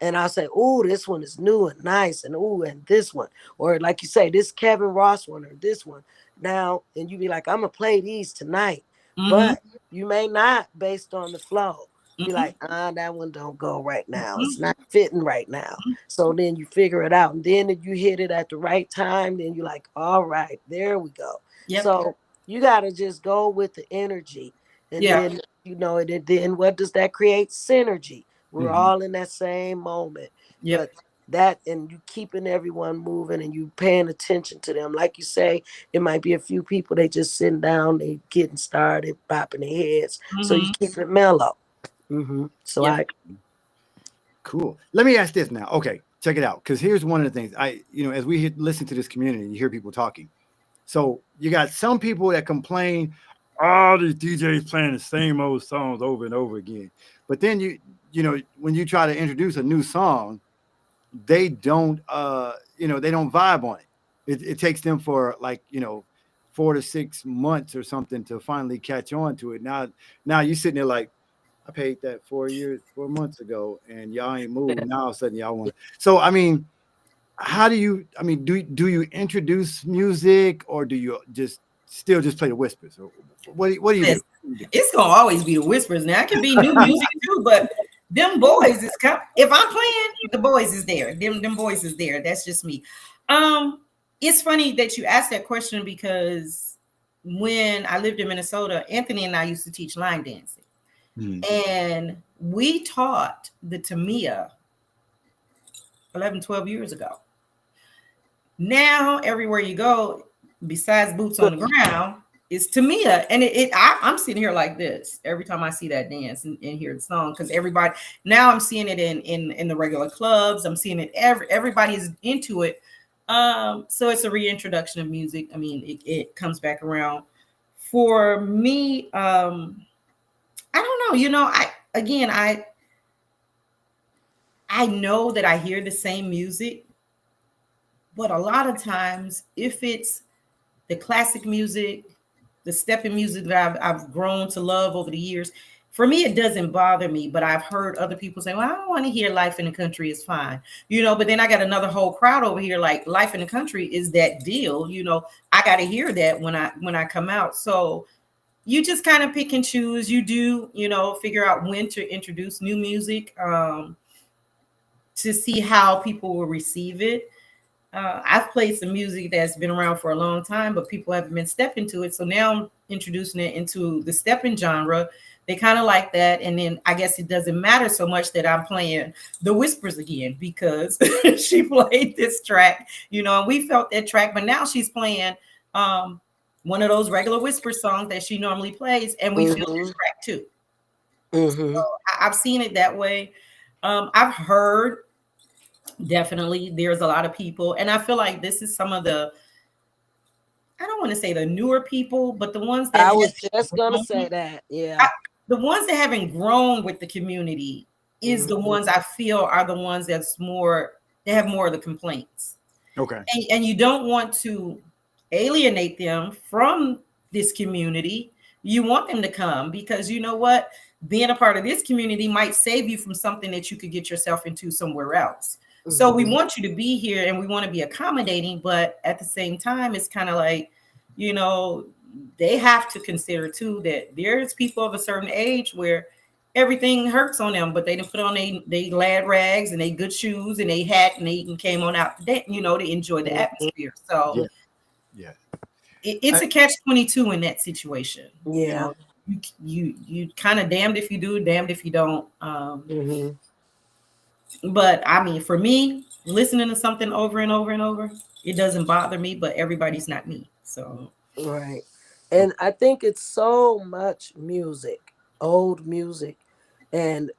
and I say, "Oh, this one is new and nice," and "Oh, and this one," or like you say, this Kevin Ross one, or this one now, and you be like, "I'm gonna play these tonight," but you may not, based on the flow. Be like, that one don't go right now. It's not fitting right now. So then you figure it out. And then if you hit it at the right time, then you're like, all right, there we go. Yep. So you got to just go with the energy. And then, and then what does that create? Synergy. We're all in that same moment. But that, and you keeping everyone moving and you paying attention to them. Like you say, it might be a few people, they just sitting down, they getting started, bopping their heads. So you keep it mellow. So cool. Let me ask this now. Okay, check it out. Because here's one of the things as we listen to this community, you hear people talking. So you got some people that complain, all these DJs playing the same old songs over and over again. But then when you try to introduce a new song, they don't they don't vibe on it. It takes them for 4 to 6 months or something to finally catch on to it. Now you're sitting there like, I paid that 4 months ago, and y'all ain't moving. Now all of a sudden y'all want to. So I mean, how do you? I mean, do you introduce music, or do you just still just play the whispers? Or what do you do? It's gonna always be the whispers. Now it can be new music too, but them boys is if I'm playing, the boys is there. Them boys is there. That's just me. It's funny that you asked that question because when I lived in Minnesota, Anthony and I used to teach line dancing. And we taught the Tamiya 11, 12 years ago. Now, everywhere you go, besides boots on the ground, it's Tamiya. And I'm sitting here like this every time I see that dance and hear the song, because everybody, now I'm seeing it in the regular clubs. I'm seeing it, everybody's into it. So it's a reintroduction of music. I mean, it comes back around. For me, I don't know, I know that I hear the same music, but a lot of times, if it's the classic music, the stepping music that I've grown to love over the years, for me, it doesn't bother me. But I've heard other people say, well, I don't want to hear Life in the Country is fine. But then I got another whole crowd over here, like Life in the Country is that deal. I got to hear that when I come out. So you just kind of pick and choose. You do, figure out when to introduce new music to see how people will receive it. I've played some music that's been around for a long time, but people haven't been stepping to it. So now I'm introducing it into the stepping genre. They kind of like that. And then I guess it doesn't matter so much that I'm playing the whispers again, because she played this track, and we felt that track, but now she's playing one of those regular whisper songs that she normally plays, and we feel the track too. So I've seen it that way. I've heard, definitely, there's a lot of people, and I feel like this is some of the, I don't want to say the newer people, but the ones that I was just gonna say that, yeah. The ones that haven't grown with the community is the ones I feel are the ones they have more of the complaints. Okay. And you don't want to alienate them from this community. You want them to come, because you know what? Being a part of this community might save you from something that you could get yourself into somewhere else. So we want you to be here, and we want to be accommodating, but at the same time, it's kind of like, they have to consider too that there's people of a certain age where everything hurts on them, but they didn't put on they lad rags and they good shoes and they hat, and they came on out to enjoy the atmosphere. So yeah. It's a catch-22 in that situation. Yeah. You kind of damned if you do, damned if you don't. But I mean, for me, listening to something over and over and over, it doesn't bother me, but everybody's not me. So right. And I think it's so much music, old music, and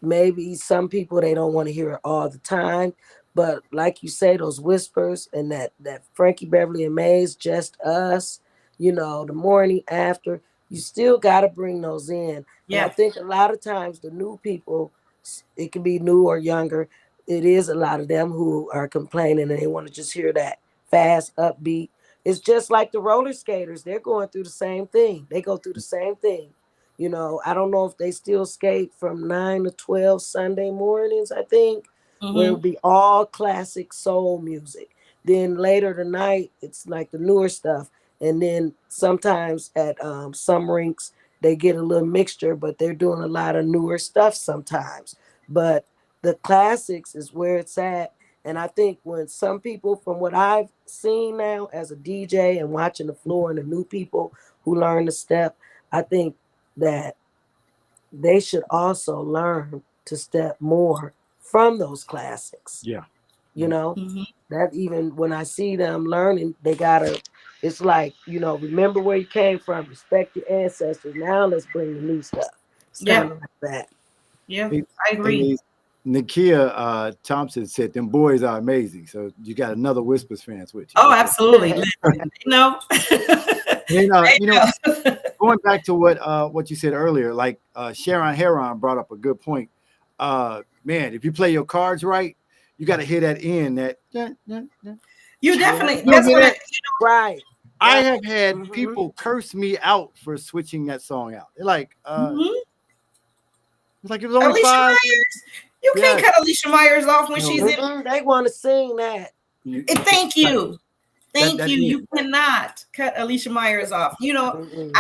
maybe some people, they don't want to hear it all the time. But like you say, those whispers and that Frankie Beverly and Mays, Just Us, the morning after, you still got to bring those in. Yeah. And I think a lot of times the new people, it can be new or younger, it is a lot of them who are complaining and they want to just hear that fast, upbeat. It's just like the roller skaters. They're going through the same thing. They go through the same thing. I don't know if they still skate from 9 to 12 Sunday mornings, I think, where it would be all classic soul music. Then later tonight, it's like the newer stuff. And then sometimes at some rinks, they get a little mixture, but they're doing a lot of newer stuff sometimes. But the classics is where it's at. And I think when some people, from what I've seen now as a DJ and watching the floor and the new people who learn the step, I think that they should also learn to step more from those classics. Yeah. That even when I see them learning, they gotta, it's like, remember where you came from, respect your ancestors. Now let's bring the new stuff. It's kind of like that. Yeah, I agree. Nakia Thompson said them boys are amazing. So you got another Whispers fans with you. Oh, absolutely. Going back to what you said earlier, like Sharon Heron brought up a good point. Man, if you play your cards right, you got to hear that in that. You definitely. That's what right. I have had people curse me out for switching that song out. They're like, it's like it was only Alicia 5. Myers. You can't cut Alicia Myers off when she's in. They want to sing that. Thank you. Thank That's you. it. You cannot cut Alicia Myers off. You know, Mm-mm.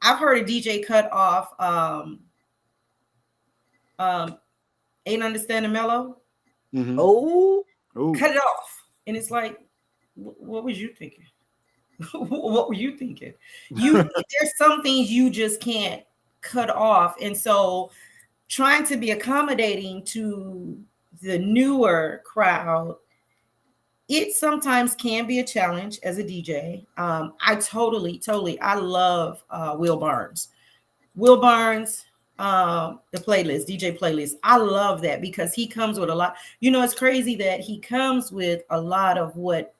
I've heard a DJ cut off Ain't Understanding Mellow. Mhm. Oh, Ooh. Cut it off. And it's like, what was you thinking? What were you thinking? There's some things you just can't cut off. And so trying to be accommodating to the newer crowd, it sometimes can be a challenge as a DJ. I totally, I love Will Barnes. Will Barnes, the playlist, DJ playlist. I love that because he comes with a lot. You know, it's crazy that he comes with a lot of what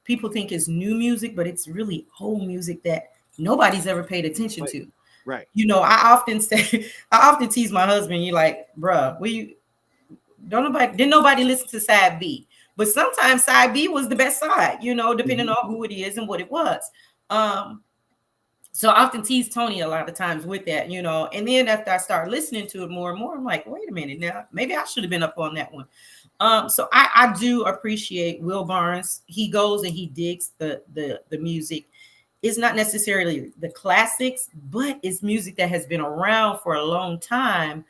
people think is new music, but it's really old music that nobody's ever paid attention to. Right. You know, I often say, I often tease my husband, you're like, bruh, didn't nobody listen to side B? But sometimes side B was the best side, you know, depending on who it is and what it was. So I often tease Tony a lot of times with that, you know, and then after I start listening to it more and more, I'm like, wait a minute now, maybe I should have been up on that one. So I do appreciate Will Barnes. He goes and he digs the music. It's not necessarily the classics, but it's music that has been around for a long time.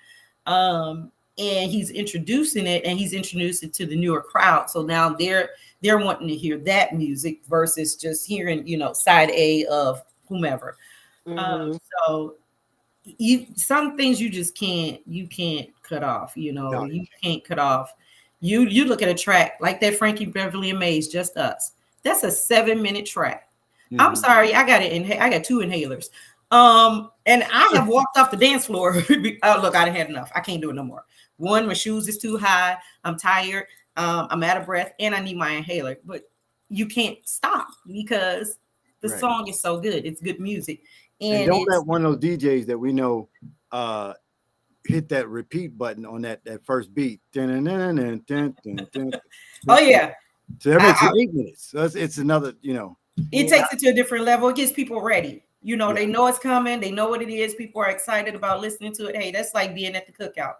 And he's introducing it, and he's introduced it to the newer crowd. So now they're wanting to hear that music versus just hearing, you know, side A of whomever. So some things you just can't cut off. You know, No. you can't cut off. You look at a track like that Frankie Beverly and Maze, Just Us. That's a 7-minute track. I'm sorry, I got 2 inhalers. And I have walked off the dance floor. Look, I didn't have enough. I can't do it no more. One, my shoes is too high. I'm tired. I'm out of breath, and I need my inhaler. But you can't stop because the song is so good. It's good music. And don't let one of those DJs that we know hit that repeat button on that first beat. Oh yeah. So that makes it 8 minutes. So it's another, you know. It takes it to a different level. It gets people ready. You know, they know it's coming. They know what it is. People are excited about listening to it. Hey, that's like being at the cookout.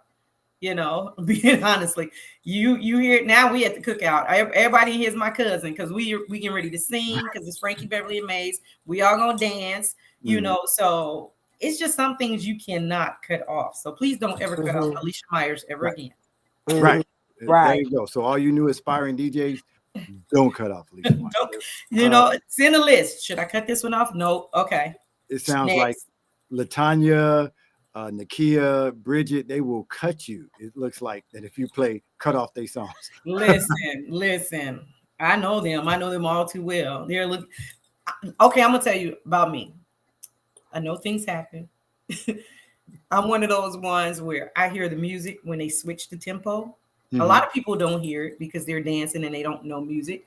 You know, being honestly, you hear it now. We at the cookout. Everybody here's my cousin because we getting ready to sing because it's Frankie Beverly and Maze. We all gonna dance. You know, so it's just some things you cannot cut off. So please don't ever cut off Alicia Myers ever again. Right. There you go. So all you new aspiring DJs, don't cut off Alicia Myers. You know, send a list. Should I cut this one off? No. Okay. It sounds like Latanya, Nakia, Bridget, they will cut you. It looks like that if you cut off their songs. Listen. I know them. I know them all too well. Okay, I'm gonna tell you about me. I know things happen. I'm one of those ones where I hear the music when they switch the tempo. A lot of people don't hear it because they're dancing and they don't know music.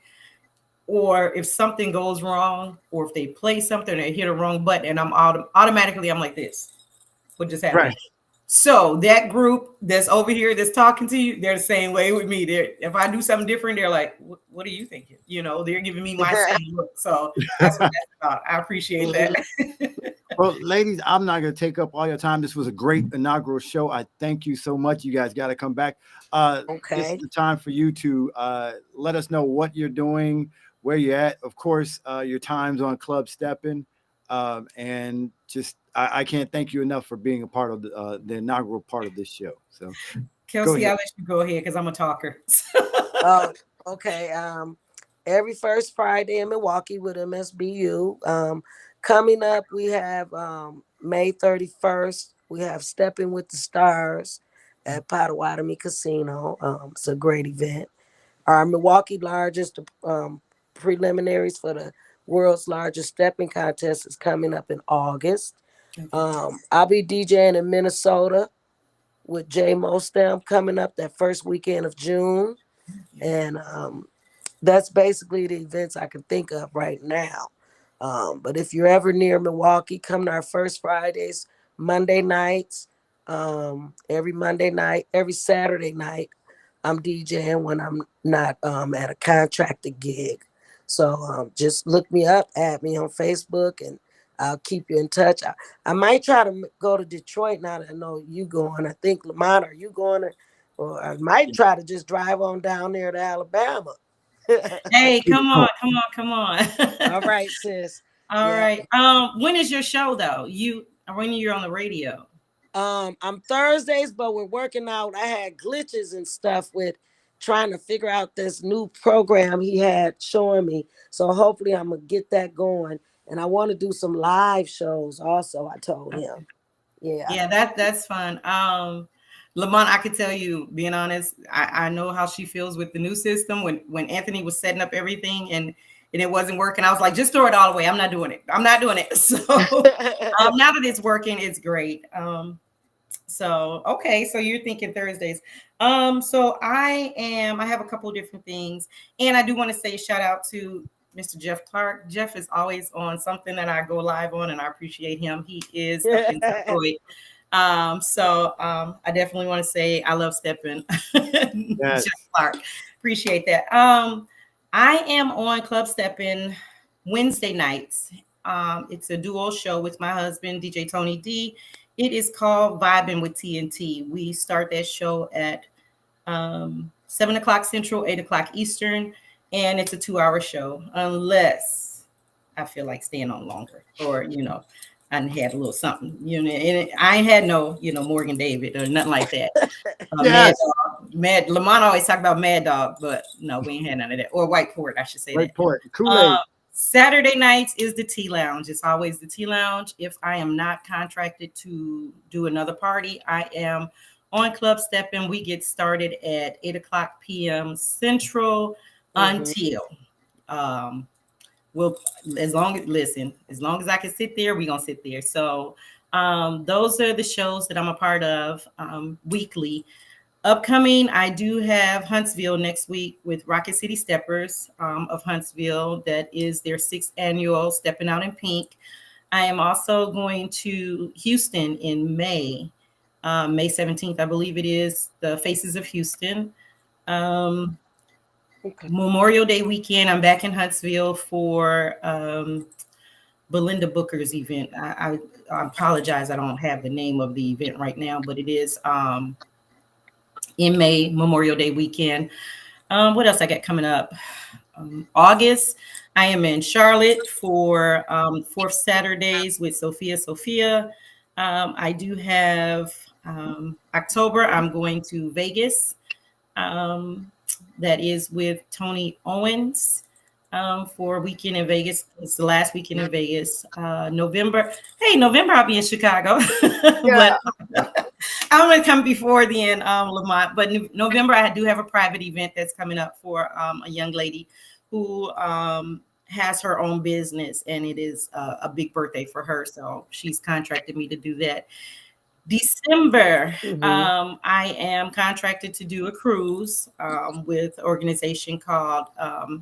Or if something goes wrong, or if they play something and they hit a wrong button, and I'm automatically I'm like this. What just happened? Right. So that group that's over here that's talking to you, they're the same way with me. If I do something different, they're like, "What are you thinking?" You know, they're giving me my same look. So that's what that's about. I appreciate that. Well, ladies, I'm not going to take up all your time. This was a great inaugural show. I thank you so much. You guys got to come back. Okay. This is the time for you to let us know what you're doing, where you're at. Of course, your times on Club Steppin'. And just I can't thank you enough for being a part of the inaugural part of this show. So, Kelsey, I'll let you go ahead because I'm a talker. Oh, okay. Every first Friday in Milwaukee with MSBU. Coming up, we have May 31st. We have Stepping with the Stars at Potawatomi Casino. It's a great event. Our Milwaukee largest preliminaries for the world's largest stepping contest is coming up in August. I'll be DJing in Minnesota with Jay Mostem coming up that first weekend of June. And that's basically the events I can think of right now. But if you're ever near Milwaukee, come to our first Fridays, Monday nights, every Monday night, every Saturday night, I'm DJing when I'm not at a contracted gig. So just look me up, add me on Facebook, and I'll keep you in touch. I might try to go to Detroit now that I know you going. I think, Lamont, are you going? Or I might try to just drive on down there to Alabama. Hey, Keep it come on, going. come on, come on. All right, sis. All Yeah. right. When is your show though? When you're on the radio? I'm Thursdays, but we're working out. I had glitches and stuff with trying to figure out this new program he had showing me. So hopefully I'm gonna get that going. And I want to do some live shows also, I told him. Yeah. Yeah, that's fun. Lamont, I could tell you, being honest, I know how she feels with the new system. When Anthony was setting up everything and it wasn't working, I was like, just throw it all away. I'm not doing it. I'm not doing it. So now that it's working, it's great. So okay, so you're thinking Thursdays. So I have a couple of different things, and I do want to say shout out to Mr. Jeff Clark. Jeff is always on something that I go live on, and I appreciate him. He is up in Detroit. I definitely want to say I love stepping. Yes. Jeff Clark. Appreciate that. I am on Club Stepping Wednesday nights. It's a duo show with my husband, DJ Tony D. It is called Vibing with TNT. We start that show at 7 o'clock Central, 8 o'clock Eastern, and it's a 2-hour show, unless I feel like staying on longer, or I had a little something, and I ain't had no, Morgan David or nothing like that. Yes. Mad Lamont always talk about Mad Dog, but no, we ain't had none of that. Or White Port, I should say. White that. Port. Kool-Aid. Saturday nights is the Tea Lounge. It's always the Tea Lounge. If I am not contracted to do another party, I am on Club Stepping. We get started at 8 o'clock p.m. Central until as long as I can sit there, we're gonna sit there. So those are the shows that I'm a part of weekly. Upcoming, I do have Huntsville next week with Rocket City Steppers of Huntsville. That is their 6th annual Stepping Out in Pink. I am also going to Houston in May 17th, I believe it is, the Faces of Houston. Memorial Day weekend, I'm back in Huntsville for Belinda Booker's event. I apologize, I don't have the name of the event right now, but it is in May, Memorial Day weekend. What else I got coming up? August, I am in Charlotte for 4th Saturdays with Sophia. I do have October, I'm going to Vegas. That is with Tony Owens for a weekend in Vegas. It's the last weekend in Vegas. November, I'll be in Chicago. Yeah. But I'm going to come before then, Lamont. But November, I do have a private event that's coming up for a young lady who has her own business, and it is a big birthday for her. So she's contracted me to do that. December, I am contracted to do a cruise with an organization called House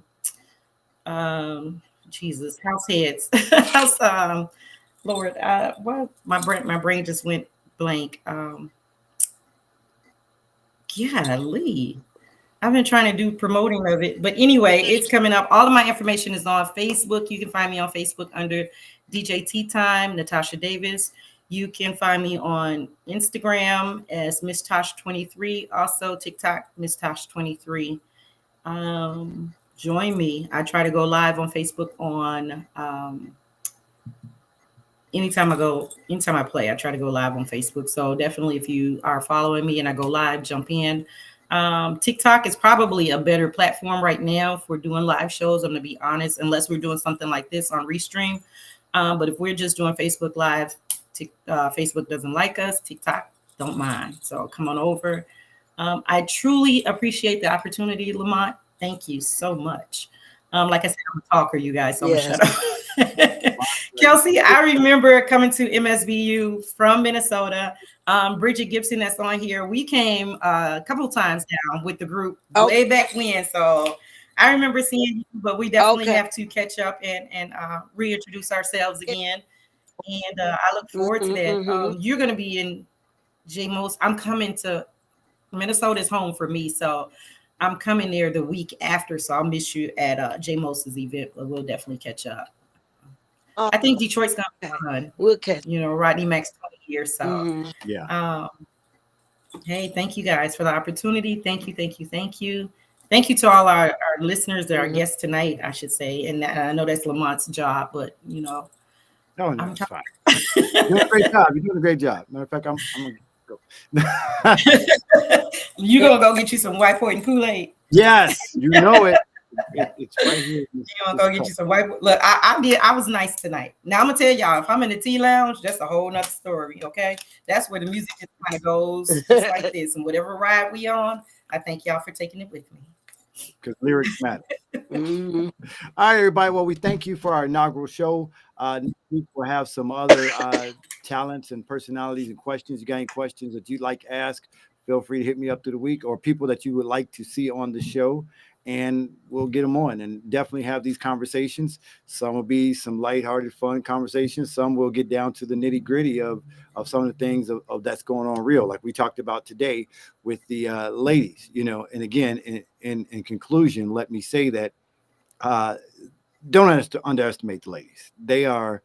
Heads. Lord, well, my brain just went blank. Golly. I've been trying to do promoting of it, but anyway, it's coming up. All of my information is on Facebook. You can find me on Facebook under DJ Tea Time, Natasha Davis. You can find me on Instagram as Miss Tosh 23. Also TikTok, Miss Tosh 23. Join me. I try to go live on Facebook on anytime I play, I try to go live on Facebook. So definitely, if you are following me and I go live, jump in. TikTok is probably a better platform right now for doing live shows. I'm going to be honest, unless we're doing something like this on Restream. But if we're just doing Facebook Live, Facebook doesn't like us. TikTok don't mind. So come on over. I truly appreciate the opportunity, Lamont. Thank you so much. Like I said, I'm a talker, you guys. So Yes. I'm gonna shut up. Kelsey, I remember coming to MSBU from Minnesota. Bridget Gibson, that's on here. We came a couple of times down with the group way back when. So I remember seeing you, but we definitely have to catch up and reintroduce ourselves again. And I look forward to that. You're going to be in J-Most. I'm coming to Minnesota's home for me. So I'm coming there the week after. So I'll miss you at J-Most's event, but we'll definitely catch up. I think Detroit's going to be fun. We'll catch. Rodney Mack's 20 years. So yeah. Hey, thank you guys for the opportunity. Thank you. Thank you to all our listeners, our guests tonight, I should say. And I know that's Lamont's job, but you know, No, I'm it's fine. You're doing a great job. You're doing a great job. Matter of fact, I'm gonna go. You gonna go get you some white point and Kool-Aid. Yes, you know it. It's right here. You gonna go get you some white. Look, I was nice tonight. Now I'm gonna tell y'all, if I'm in the tea lounge, that's a whole nother story. Okay, that's where the music just kind of goes just like this, and whatever ride we on, I thank y'all for taking it with me. Because lyrics matter. Mhm. All right, everybody. Well, we thank you for our inaugural show. We'll have some other talents and personalities and questions. You got any questions that you'd like to ask? Feel free to hit me up through the week, or people that you would like to see on the show, and we'll get them on and definitely have these conversations. Some will be some lighthearted, fun conversations. Some will get down to the nitty gritty of some of the things of that's going on real, like we talked about today with the ladies, you know. And again, in conclusion, let me say that don't underestimate the ladies. They are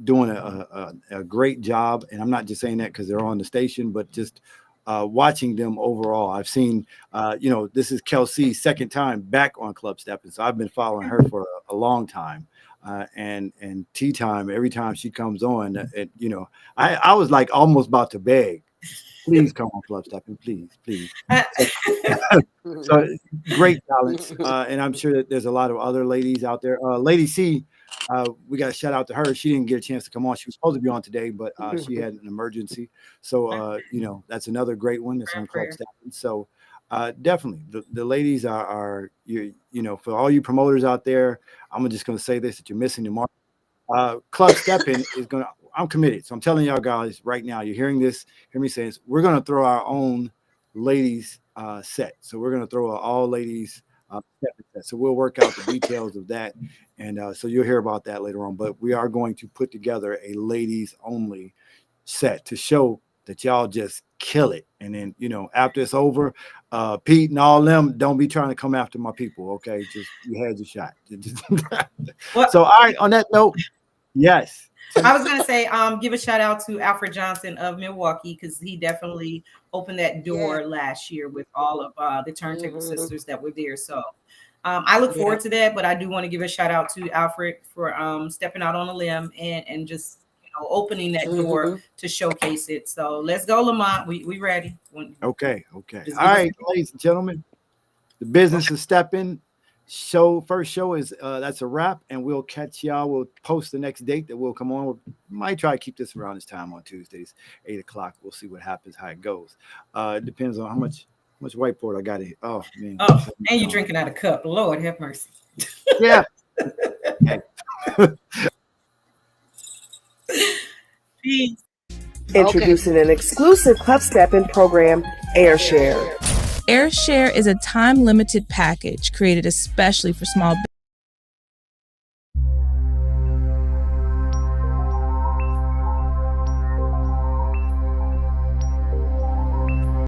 doing a great job. And I'm not just saying that because they're on the station, but just watching them overall. I've seen, this is Kelsey's second time back on Club Steppin'. So I've been following her for a long time. And tea time, every time she comes on, I was like almost about to beg, please come on Club Steppin', please. So great talents. And I'm sure that there's a lot of other ladies out there. Lady C, we got a shout out to her. She didn't get a chance to come on. She was supposed to be on today, but she had an emergency. So, that's another great one that's on Club Steppin'. So definitely the ladies are for all you promoters out there, I'm just going to say this, that you're missing the mark. Club Steppin' is going to, I'm committed. So I'm telling y'all guys right now, you're hearing this, hear me say this, we're going to throw our own ladies set. So we're going to throw an all ladies set. So we'll work out the details of that. And so you'll hear about that later on, but we are going to put together a ladies only set to show that y'all just kill it. And then, after it's over, Pete and all them, don't be trying to come after my people. Okay. Just, you had your shot. So, all right. On that note, yes. I was going to say, give a shout out to Alfred Johnson of Milwaukee, because he definitely opened that door last year with all of the Turntable Sisters that were there. So I look forward to that, but I do want to give a shout out to Alfred for stepping out on a limb and just opening that door to showcase it. So let's go, Lamont. We ready. Okay. All right, ladies and gentlemen, the business is stepping. First show is that's a wrap, and we'll catch y'all. We'll post the next date that we'll come on. We might try to keep this around this time on Tuesdays, 8:00. We'll see what happens, how it goes. It depends on how much whiteboard I got in. Oh man. Oh, and you're drinking out of cup. Lord have mercy. Yeah. Peace. Introducing an exclusive Club Steppin' program, AirShare. AirShare is a time-limited package created especially for small